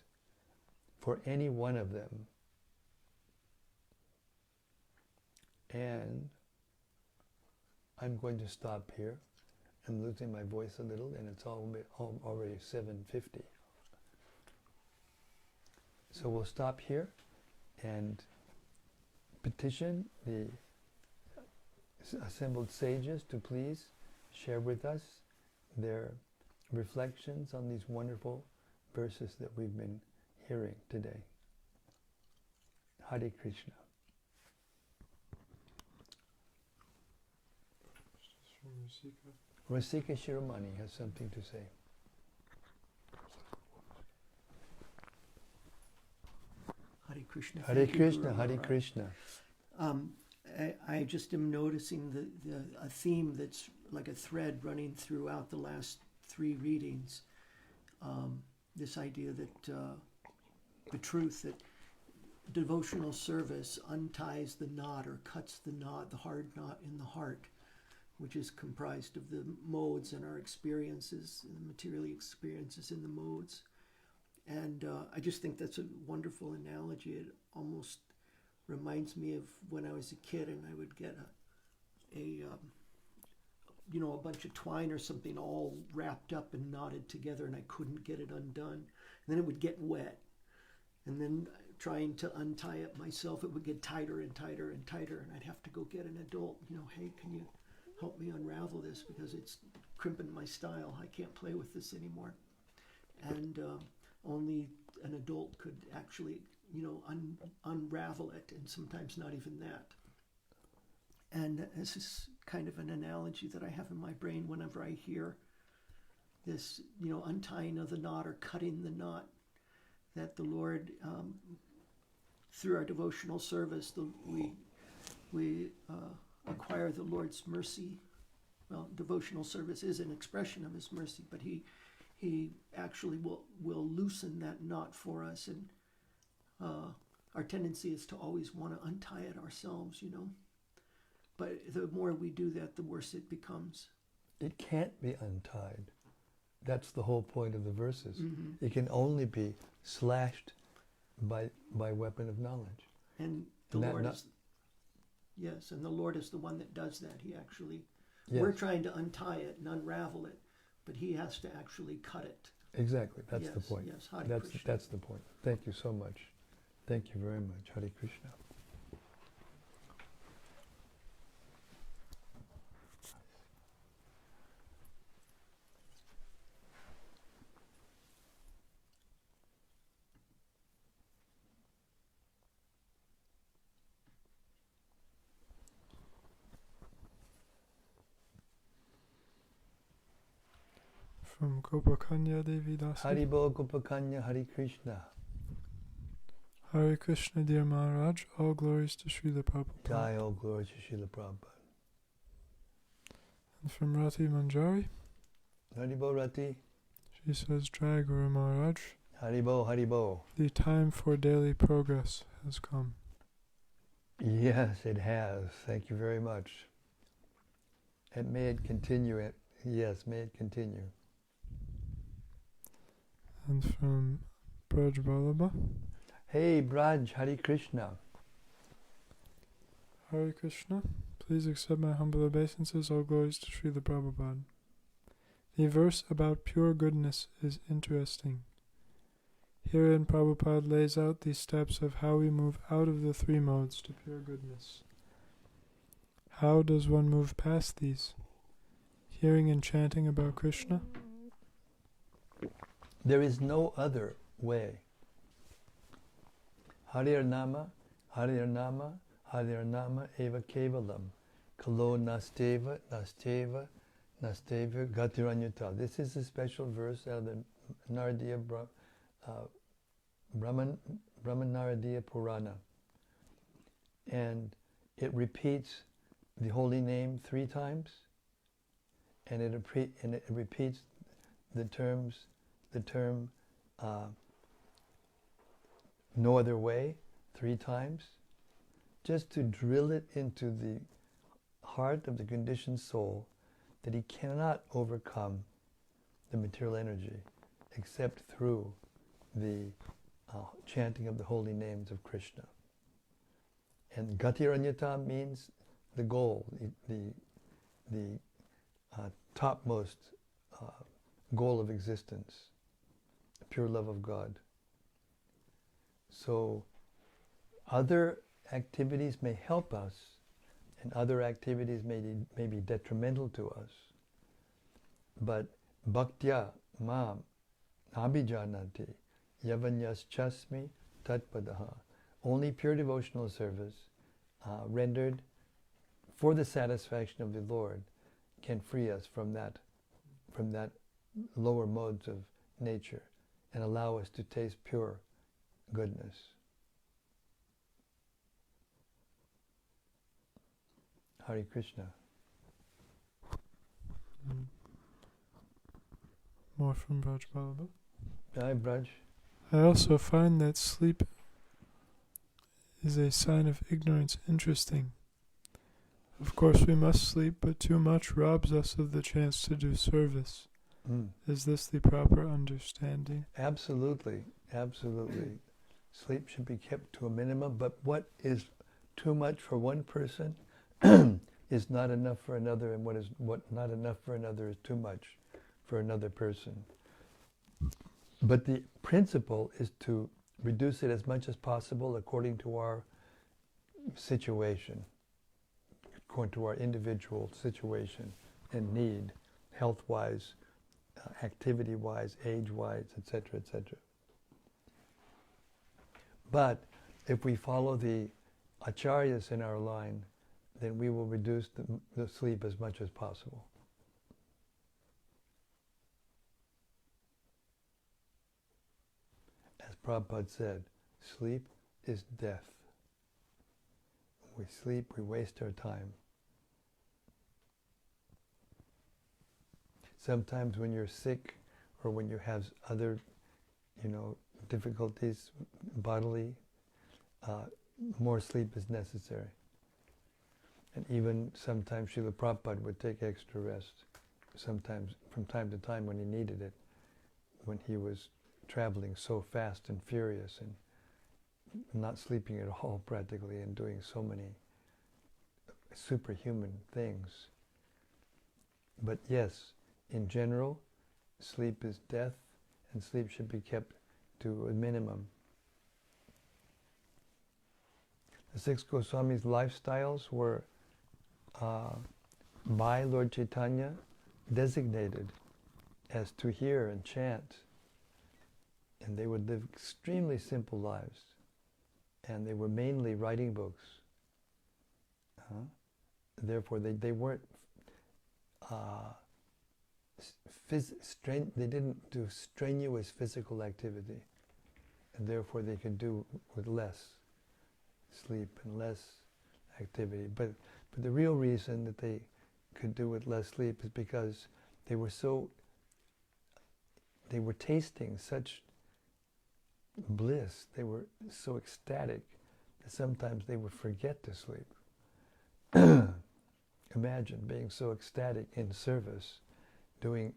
for any one of them. And I'm going to stop here. I'm losing my voice a little, and it's already 7:50. So we'll stop here and petition the assembled sages to please share with us their reflections on these wonderful verses that we've been hearing today. Hare Krishna. Rasika Shiromani has something to say. Hare Krishna. Hare Krishna, Hare Krishna. I just am noticing a theme that's like a thread running throughout the last three readings. This idea that the truth that devotional service unties the knot or cuts the knot, the hard knot in the heart, which is comprised of the modes and our experiences, and the material experiences in the modes. And I just think that's a wonderful analogy. It almost reminds me of when I was a kid and I would get a bunch of twine or something all wrapped up and knotted together, and I couldn't get it undone. And then it would get wet. And then trying to untie it myself, it would get tighter and tighter and tighter, and I'd have to go get an adult. Hey, can you help me unravel this because it's crimping my style. I can't play with this anymore. And only an adult could actually, unravel it, and sometimes not even that. And this is kind of an analogy that I have in my brain whenever I hear this, untying of the knot or cutting the knot, that the Lord, through our devotional service, we acquire the Lord's mercy. Well, devotional service is an expression of His mercy, but He actually will loosen that knot for us, and our tendency is to always want to untie it ourselves, But the more we do that, the worse it becomes. It can't be untied. That's the whole point of the verses. Mm-hmm. It can only be slashed by weapon of knowledge. And the Lord is, yes, and the Lord is the one that does that. He actually, we're trying to untie it and unravel it, but He has to actually cut it. Exactly, that's the point. Yes, Hare Krishna. That's the point. Thank you so much. Thank you very much. Hare Krishna. From Gopakanya Devi Dasi. Haribo Gopakanya, Hare Krishna. Hare Krishna, dear Maharaj, all glories to Srila Prabhupada. Jai, all glory to Srila Prabhupada. And from Rati Manjari, Haribo Rati. she says, Jai Guru Maharaj, Haribo, Haribo. the time for daily progress has come. Yes, it has. Thank you very much. And may it continue. Yes, may it continue. And from Braj Balaba, Hey, Braj, Hare Krishna. Hare Krishna, please accept my humble obeisances, all glories to Srila Prabhupada. The verse about pure goodness is interesting. Herein Prabhupada lays out the steps of how we move out of the three modes to pure goodness. How does one move past these? Hearing and chanting about Krishna? There is no other way. Harir Nama, Harir Nama, Harir Nama eva kevalam. Kalo nasteva, nasteva, nasteva gatiranyuta. This is a special verse out of the Naradiya Brahmanaradiya Purāṇa. And it repeats the holy name 3 times, and it repeats the term no other way 3 times, just to drill it into the heart of the conditioned soul that he cannot overcome the material energy except through the chanting of the holy names of Krishna. And Gatiranyata means the goal, the topmost goal of existence, the pure love of God. So other activities may help us, and other activities may be detrimental to us. But bhaktya mam abhijanati yavanyas chasmi tatpadaha. Only pure devotional service rendered for the satisfaction of the Lord can free us from that lower modes of nature and allow us to taste pure goodness. Hare Krishna. More from Braj Balaba. Jai Braj. I also find that sleep is a sign of ignorance interesting. Of course we must sleep, but too much robs us of the chance to do service. Is this the proper understanding? Absolutely, absolutely. Sleep should be kept to a minimum, but what is too much for one person is not enough for another, and what not enough for another is too much for another person. But the principle is to reduce it as much as possible according to our situation, according to our individual situation and need, health-wise, activity-wise, age-wise, etc., etc. But if we follow the acharyas in our line, then we will reduce the sleep as much as possible. As Prabhupada said, sleep is death. When we sleep, we waste our time. Sometimes when you're sick or when you have other, difficulties bodily, more sleep is necessary. And even sometimes Srila Prabhupada would take extra rest, sometimes from time to time when he needed it, when he was traveling so fast and furious and not sleeping at all practically and doing so many superhuman things. But yes, in general, sleep is death, and sleep should be kept to a minimum. The 6 Goswamis' lifestyles were by Lord Chaitanya designated as to hear and chant, and they would live extremely simple lives, and they were mainly writing books. Therefore, they weren't they didn't do strenuous physical activity, and therefore they could do with less sleep and less activity. But the real reason that they could do with less sleep is because they were tasting such bliss, they were so ecstatic that sometimes they would forget to sleep. Imagine being so ecstatic in service, doing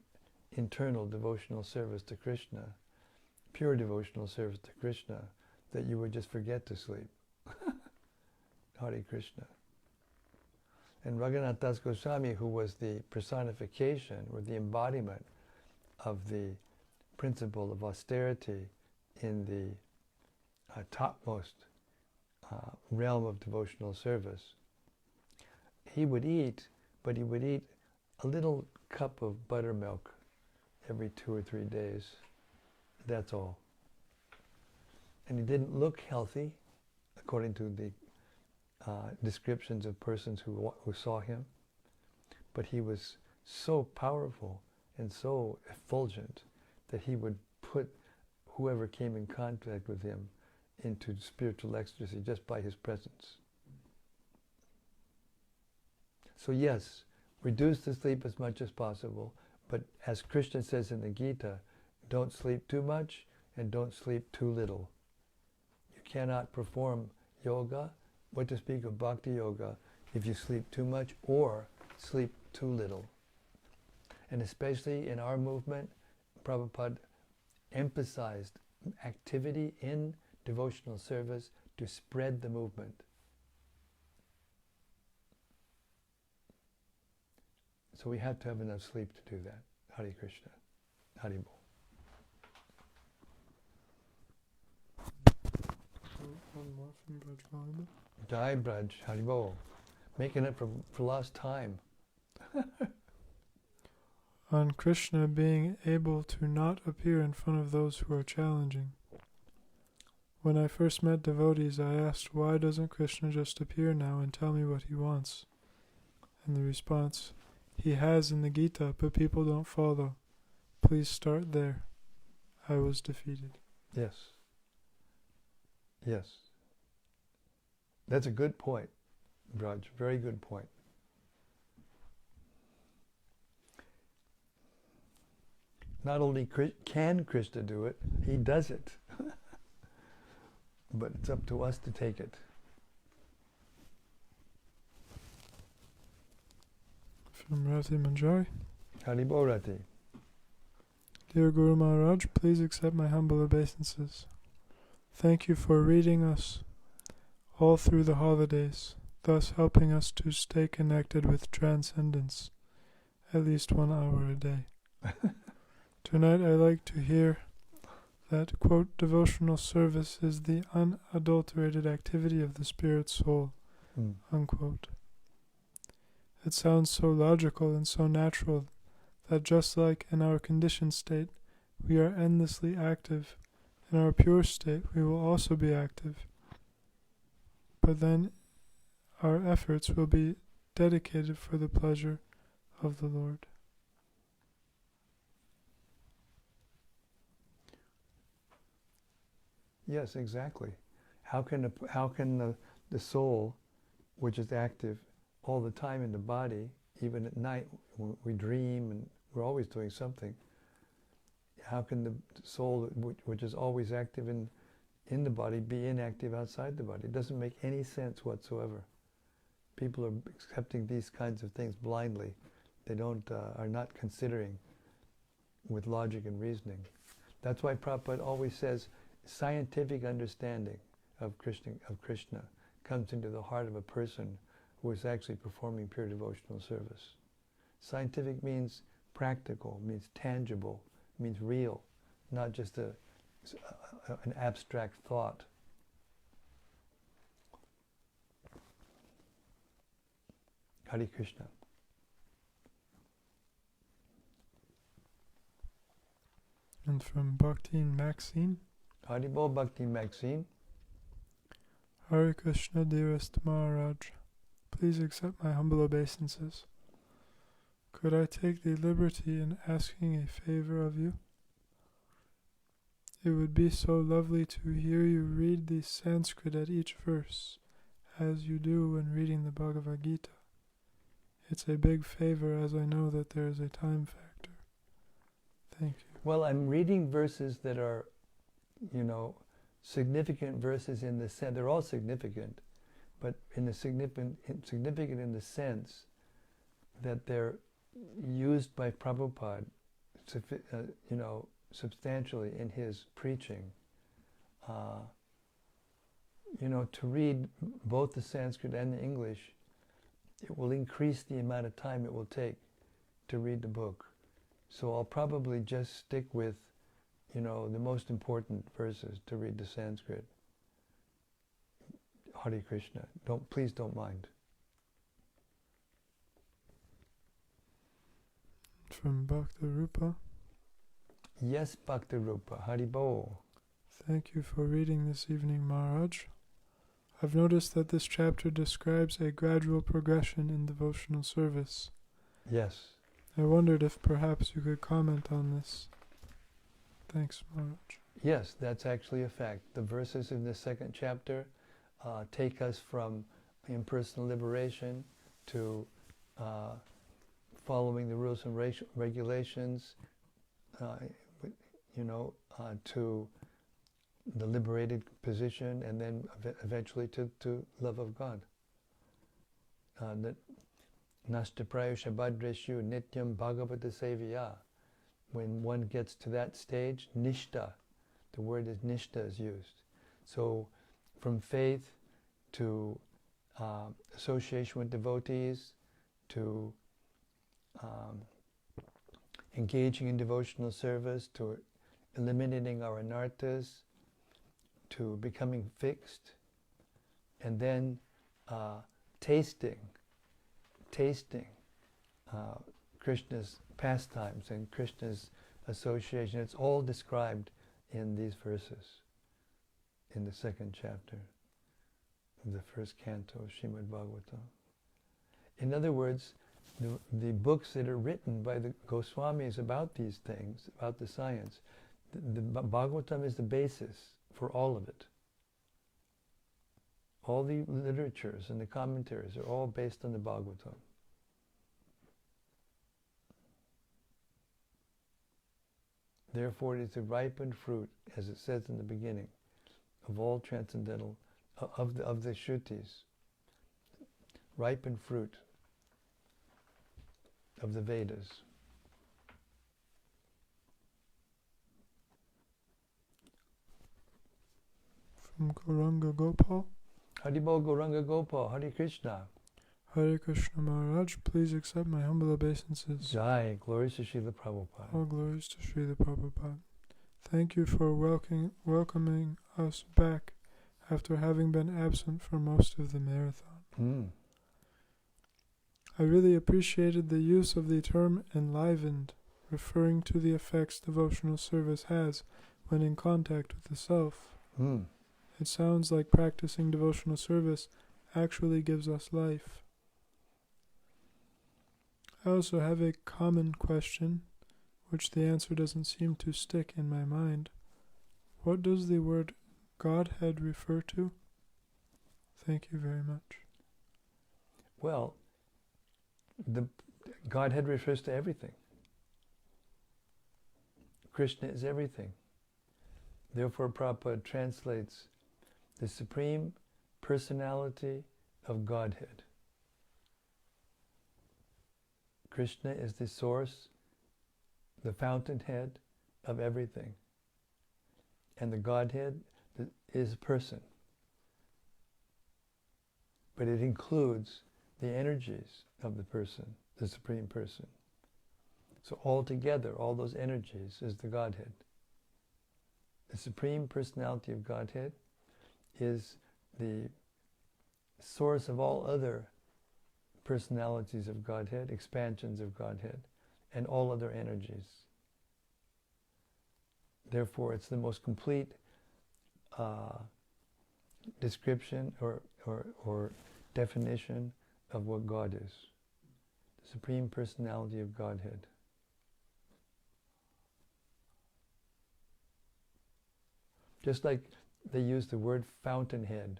internal devotional service to Krishna, pure devotional service to Krishna, that you would just forget to sleep. Hare Krishna. And Raghunath Das Goswami, who was the personification or the embodiment of the principle of austerity in the topmost realm of devotional service, he would eat, but he would eat a little cup of buttermilk every 2 or 3 days. That's all. And he didn't look healthy, according to the descriptions of persons who saw him. But he was so powerful and so effulgent that he would put whoever came in contact with him into spiritual ecstasy just by his presence. So yes, reduce the sleep as much as possible, but as Krishna says in the Gita, don't sleep too much and don't sleep too little. You cannot perform yoga, what to speak of bhakti yoga, if you sleep too much or sleep too little. And especially in our movement, Prabhupada emphasized activity in devotional service to spread the movement. So we have to have enough sleep to do that. Hare Krishna. Hare Bol. One more from Braj Baladeva. Jai Braj, Hare Bol. Making it for lost time. On Krishna being able to not appear in front of those who are challenging. When I first met devotees, I asked, why doesn't Krishna just appear now and tell me what he wants? And the response, he has in the Gita, but people don't follow. Please start there. I was defeated. Yes. Yes. That's a good point, Braj. Very good point. Not only can Krishna do it, he does it. But it's up to us to take it. From Rati Manjari. Haribo Rati. Dear Guru Maharaj, please accept my humble obeisances. Thank you for reading us all through the holidays. thus helping us to stay connected with transcendence at least 1 hour a day. Tonight I like to hear that, quote, devotional service is the unadulterated activity of the spirit soul, unquote. It sounds so logical and so natural that just like in our conditioned state we are endlessly active, in our pure state we will also be active. But then our efforts will be dedicated for the pleasure of the Lord. Yes, exactly. How can the soul, which is active all the time in the body, even at night when we dream and we're always doing something, how can the soul, which is always active in the body, be inactive outside the body? It doesn't make any sense whatsoever. People are accepting these kinds of things blindly. They are not considering with logic and reasoning. That's why Prabhupada always says scientific understanding of Krishna comes into the heart of a person who is actually performing pure devotional service. Scientific means practical, means tangible, means real, not just an abstract thought. Hare Krishna. And from Bhakti Maxine. Haribol Bhakti Maxine. Hare Krishna, dearest Maharaj. Please accept my humble obeisances. Could I take the liberty in asking a favor of you? It would be so lovely to hear you read the Sanskrit at each verse, as you do when reading the Bhagavad Gita. It's a big favor, as I know that there is a time factor. Thank you. Well, I'm reading verses that are, significant verses in the sense, they're all significant, but significant in the sense that they're used by Prabhupada, substantially in his preaching. To read both the Sanskrit and the English, it will increase the amount of time it will take to read the book. So I'll probably just stick with, the most important verses to read the Sanskrit. Hare Krishna. Please don't mind. From Bhakti Rupa. Yes, Bhakti Rupa. Haribol. Thank you for reading this evening, Maharaj. I've noticed that this chapter describes a gradual progression in devotional service. Yes. I wondered if perhaps you could comment on this. Thanks, Maharaj. Yes, that's actually a fact. The verses in the second chapter take us from impersonal liberation to following the rules and regulations, to the liberated position, and then eventually to love of God. Nashtaprayo Shabadreshu Nityam Bhagavata Seviya. When one gets to that stage, Nishta, the word is Nishta is used. So from faith to association with devotees, to engaging in devotional service, to eliminating our anarthas, to becoming fixed, and then tasting Krishna's pastimes and Krishna's association. It's all described in these verses in the second chapter of the first canto of Śrīmad-Bhāgavatam. In other words, the books that are written by the Goswamis about these things, about the science, the Bhagavatam is the basis for all of it. All the literatures and the commentaries are all based on the Bhagavatam. Therefore, it is the ripened fruit, as it says in the beginning, of all transcendental, of the Shrutis, ripened fruit of the Vedas. From Gauranga Gopal. Haribol Gauranga Gopal, Hare Krishna. Hare Krishna Maharaj, please accept my humble obeisances. Jai, glories to Srila Prabhupada. All glories to Srila Prabhupada. Thank you for welcoming us back after having been absent for most of the marathon. I really appreciated the use of the term enlivened, referring to the effects devotional service has when in contact with the self. It sounds like practicing devotional service actually gives us life. I also have a common question, which the answer doesn't seem to stick in my mind. What does the word Godhead refer to? Thank you very much. Well, the Godhead refers to everything. Krishna is everything. Therefore, Prabhupada translates the Supreme Personality of Godhead. Krishna is the source, the fountainhead of everything. And the Godhead is a person. But it includes the energies of the person, the Supreme Person. So altogether, all those energies is the Godhead. The Supreme Personality of Godhead is the source of all other personalities of Godhead, expansions of Godhead, and all other energies. Therefore, it's the most complete description or definition of what God is. The Supreme Personality of Godhead. Just like they use the word fountainhead.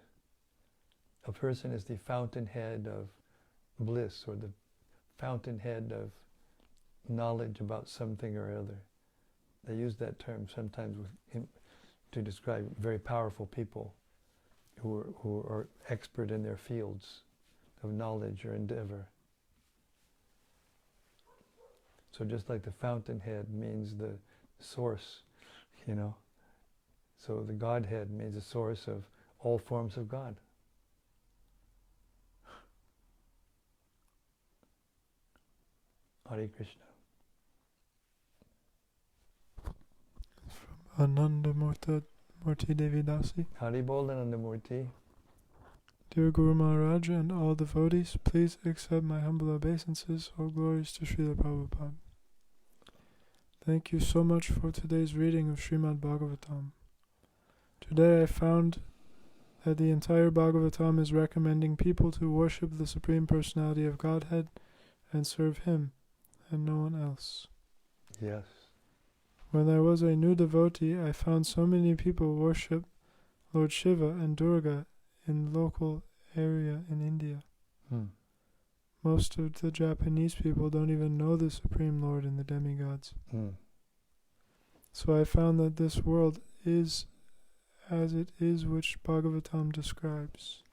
A person is the fountainhead of bliss, or the fountainhead of knowledge about something or other. They use that term sometimes to describe very powerful people who are expert in their fields of knowledge or endeavor. So just like the fountainhead means the source, so the Godhead means the source of all forms of God. Hare Krishna. From Anandamurti Devidasi. Haribol Anandamurti. Dear Guru Maharaj and all devotees, please accept my humble obeisances. All glories to Srila Prabhupada. Thank you so much for today's reading of Śrīmad-Bhāgavatam. Today I found that the entire Bhagavatam is recommending people to worship the Supreme Personality of Godhead and serve Him and no one else. Yes. When I was a new devotee, I found so many people worship Lord Shiva and Durga in local area in India. Most of the Japanese people don't even know the Supreme Lord and the demigods. So I found that this world is as it is which Bhagavatam describes.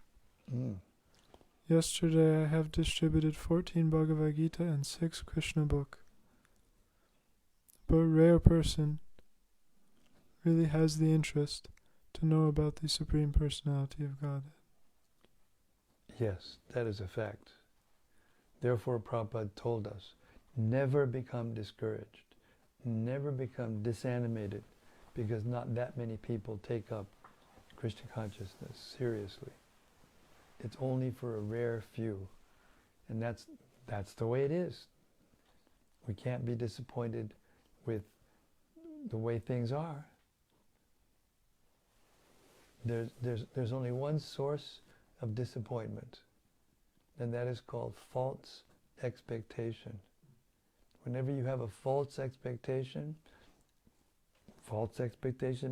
Yesterday I have distributed 14 Bhagavad Gita and 6 Krishna book. But a rare person really has the interest to know about the Supreme Personality of Godhead. Yes, that is a fact. Therefore, Prabhupada told us, never become discouraged, never become disanimated, because not that many people take up Krishna consciousness seriously. It's only for a rare few, and that's the way it is. We can't be disappointed with the way things are. There's only one source of disappointment, and that is called false expectation. Whenever you have a false expectation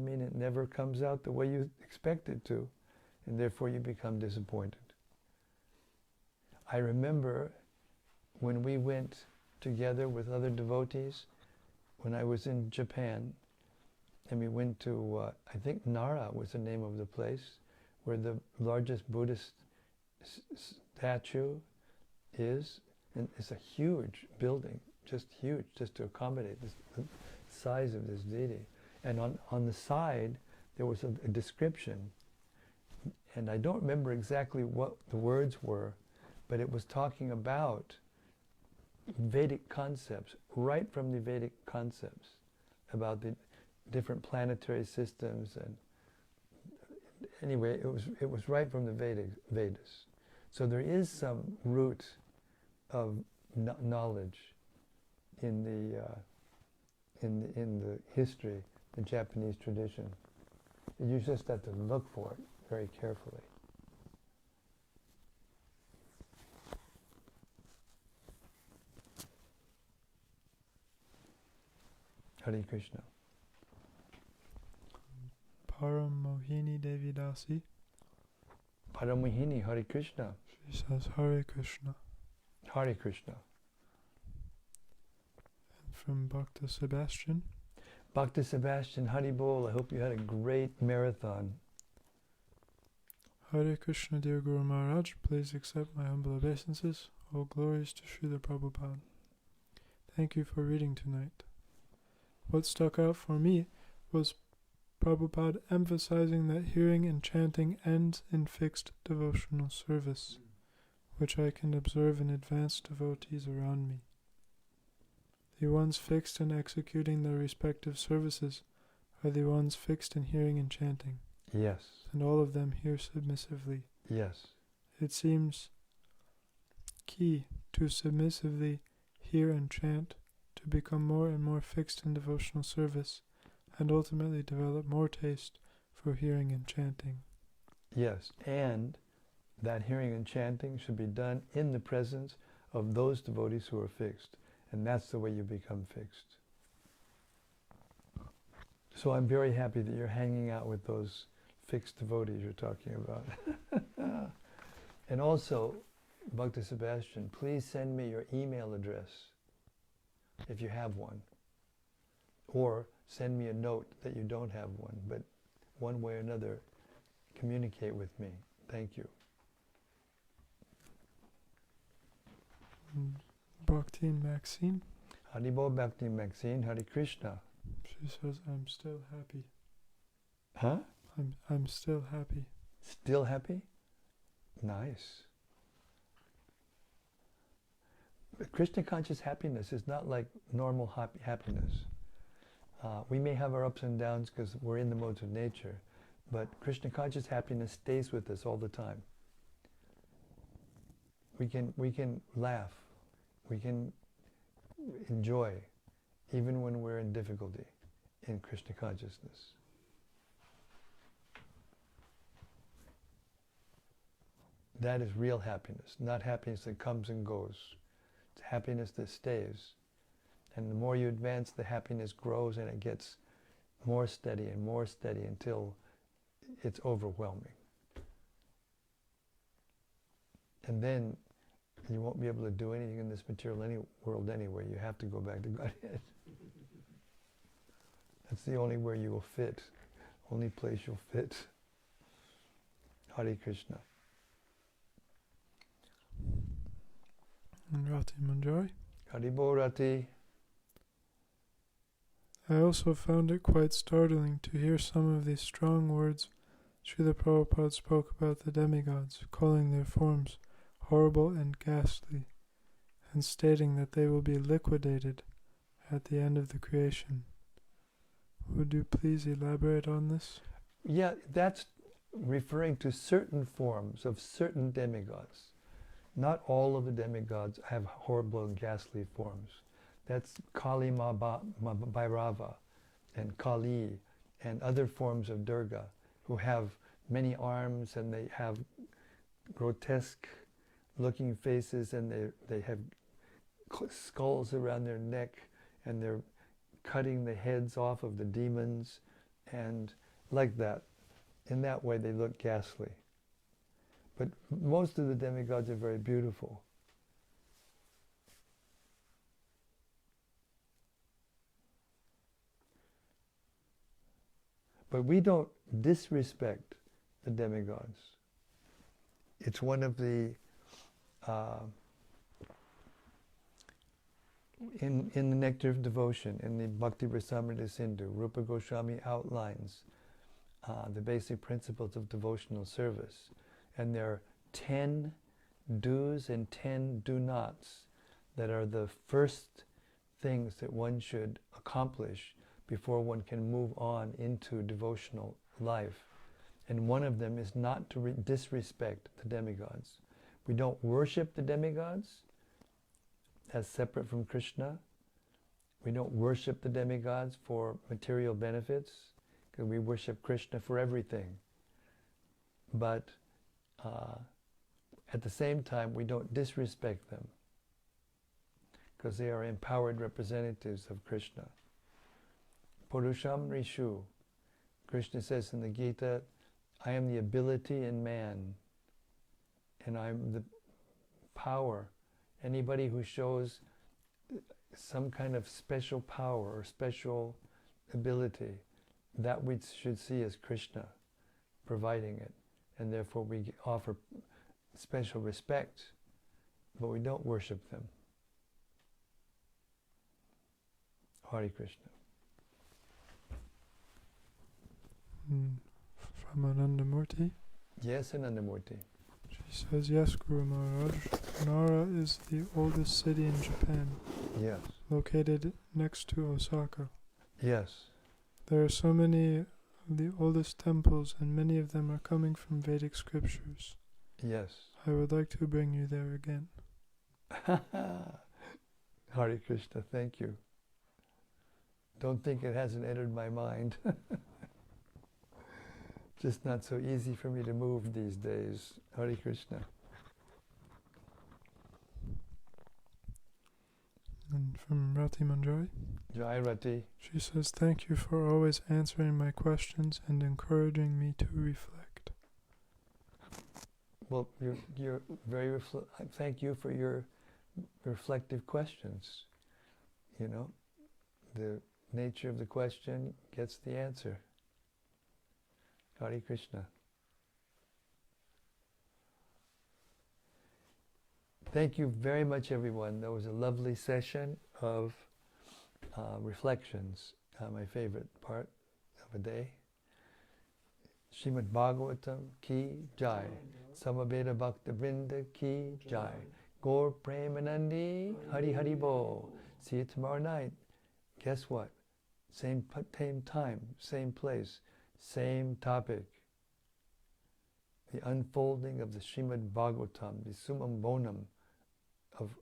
means it never comes out the way you expect it to, and therefore you become disappointed. I remember when we went together with other devotees, when I was in Japan, and we went to, I think Nara was the name of the place, where the largest Buddhist statue is, and it's a huge building, just huge, just to accommodate the size of this deity. And on the side, there was a description, And I don't remember exactly what the words were, but it was talking about Vedic concepts, right from the Vedic concepts, about the different planetary systems. And anyway, it was right from the Vedas. So there is some root of knowledge in the history, the Japanese tradition. You just have to look for it very carefully. Hare Krishna. Paramohini Devidasi. Paramohini, Hare Krishna. She says Hare Krishna. Hare Krishna. And from Bhakta Sebastian. Bhakta Sebastian, Hari Bol, I hope you had a great marathon. Hare Krishna, dear Guru Maharaj, please accept my humble obeisances. All glories to Srila Prabhupada. Thank you for reading tonight. What stuck out for me was Prabhupada emphasizing that hearing and chanting ends in fixed devotional service, which I can observe in advanced devotees around me. The ones fixed in executing their respective services are the ones fixed in hearing and chanting. Yes. And all of them hear submissively. Yes. It seems key to submissively hear and chant, to become more and more fixed in devotional service, and ultimately develop more taste for hearing and chanting. Yes, and that hearing and chanting should be done in the presence of those devotees who are fixed, and that's the way you become fixed. So I'm very happy that you're hanging out with those fixed devotees you're talking about. And also, Bhakta Sebastian, please send me your email address if you have one. Or send me a note that you don't have one, but one way or another, communicate with me. Thank you. Bhakti Maxine. Haribo Bhakti Maxine, Hare Krishna. She says, I'm still happy. Huh? I'm still happy. Still happy? Nice. But Krishna conscious happiness is not like normal happiness. We may have our ups and downs because we're in the modes of nature, but Krishna conscious happiness stays with us all the time. We can laugh, we can enjoy, even when we're in difficulty in Krishna consciousness. That is real happiness, not happiness that comes and goes. It's happiness that stays. And the more you advance, the happiness grows and it gets more steady until it's overwhelming. And then you won't be able to do anything in this material world anyway. You have to go back to Godhead. That's the only where you will fit, only place you'll fit. Hare Krishna. And Rati Manjari. Haribo Rati. I also found it quite startling to hear some of these strong words Srila Prabhupada spoke about the demigods, calling their forms horrible and ghastly, and stating that they will be liquidated at the end of the creation. Would you please elaborate on this? Yeah, that's referring to certain forms of certain demigods. Not all of the demigods have horrible and ghastly forms. That's Kali Bhairava and Kali and other forms of Durga who have many arms and they have grotesque looking faces and they have skulls around their neck and they're cutting the heads off of the demons and like that. In that way they look ghastly. But most of the demigods are very beautiful. But we don't disrespect the demigods. It's one of the, in the Nectar of Devotion, in the Bhakti Rasamrita Sindhu, Rupa Goswami outlines the basic principles of devotional service. And there are 10 do's and 10 do-nots that are the first things that one should accomplish before one can move on into devotional life. And one of them is not to disrespect the demigods. We don't worship the demigods as separate from Krishna. We don't worship the demigods for material benefits, because we worship Krishna for everything. But at the same time, we don't disrespect them, because they are empowered representatives of Krishna. Purusham Rishu. Krishna says in the Gita, I am the ability in man, and I'm the power. Anybody who shows some kind of special power or special ability, that we should see as Krishna providing it. And therefore we offer special respect, but we don't worship them. Hare Krishna. From Anandamurti. Yes, Anandamurti. She says, yes, Guru Maharaj, Nara is the oldest city in Japan, Yes. located next to Osaka. Yes. There are so many of the oldest temples, and many of them are coming from Vedic scriptures. Yes. I would like to bring you there again. Hare Krishna, thank you. Don't think it hasn't entered my mind. Just not so easy for me to move these days. Hare Krishna. And from Rati Manjari, Jai Rati. she says, thank you for always answering my questions and encouraging me to reflect. Well, you're very thank you for your reflective questions. You know, the nature of the question gets the answer. Hare Krishna. Thank you very much, everyone. That was a lovely session of reflections. My favorite part of a day. Śrīmad-Bhāgavatam ki jai. Samaveda Bhakta Vrinda ki jai. Gaur Premanandi Hari Hari Bo. See you tomorrow night. Guess what? Same time, same place, same topic. The unfolding of the Śrīmad-Bhāgavatam, the summum bonum of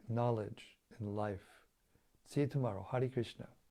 knowledge and life. See you tomorrow. Hare Krishna.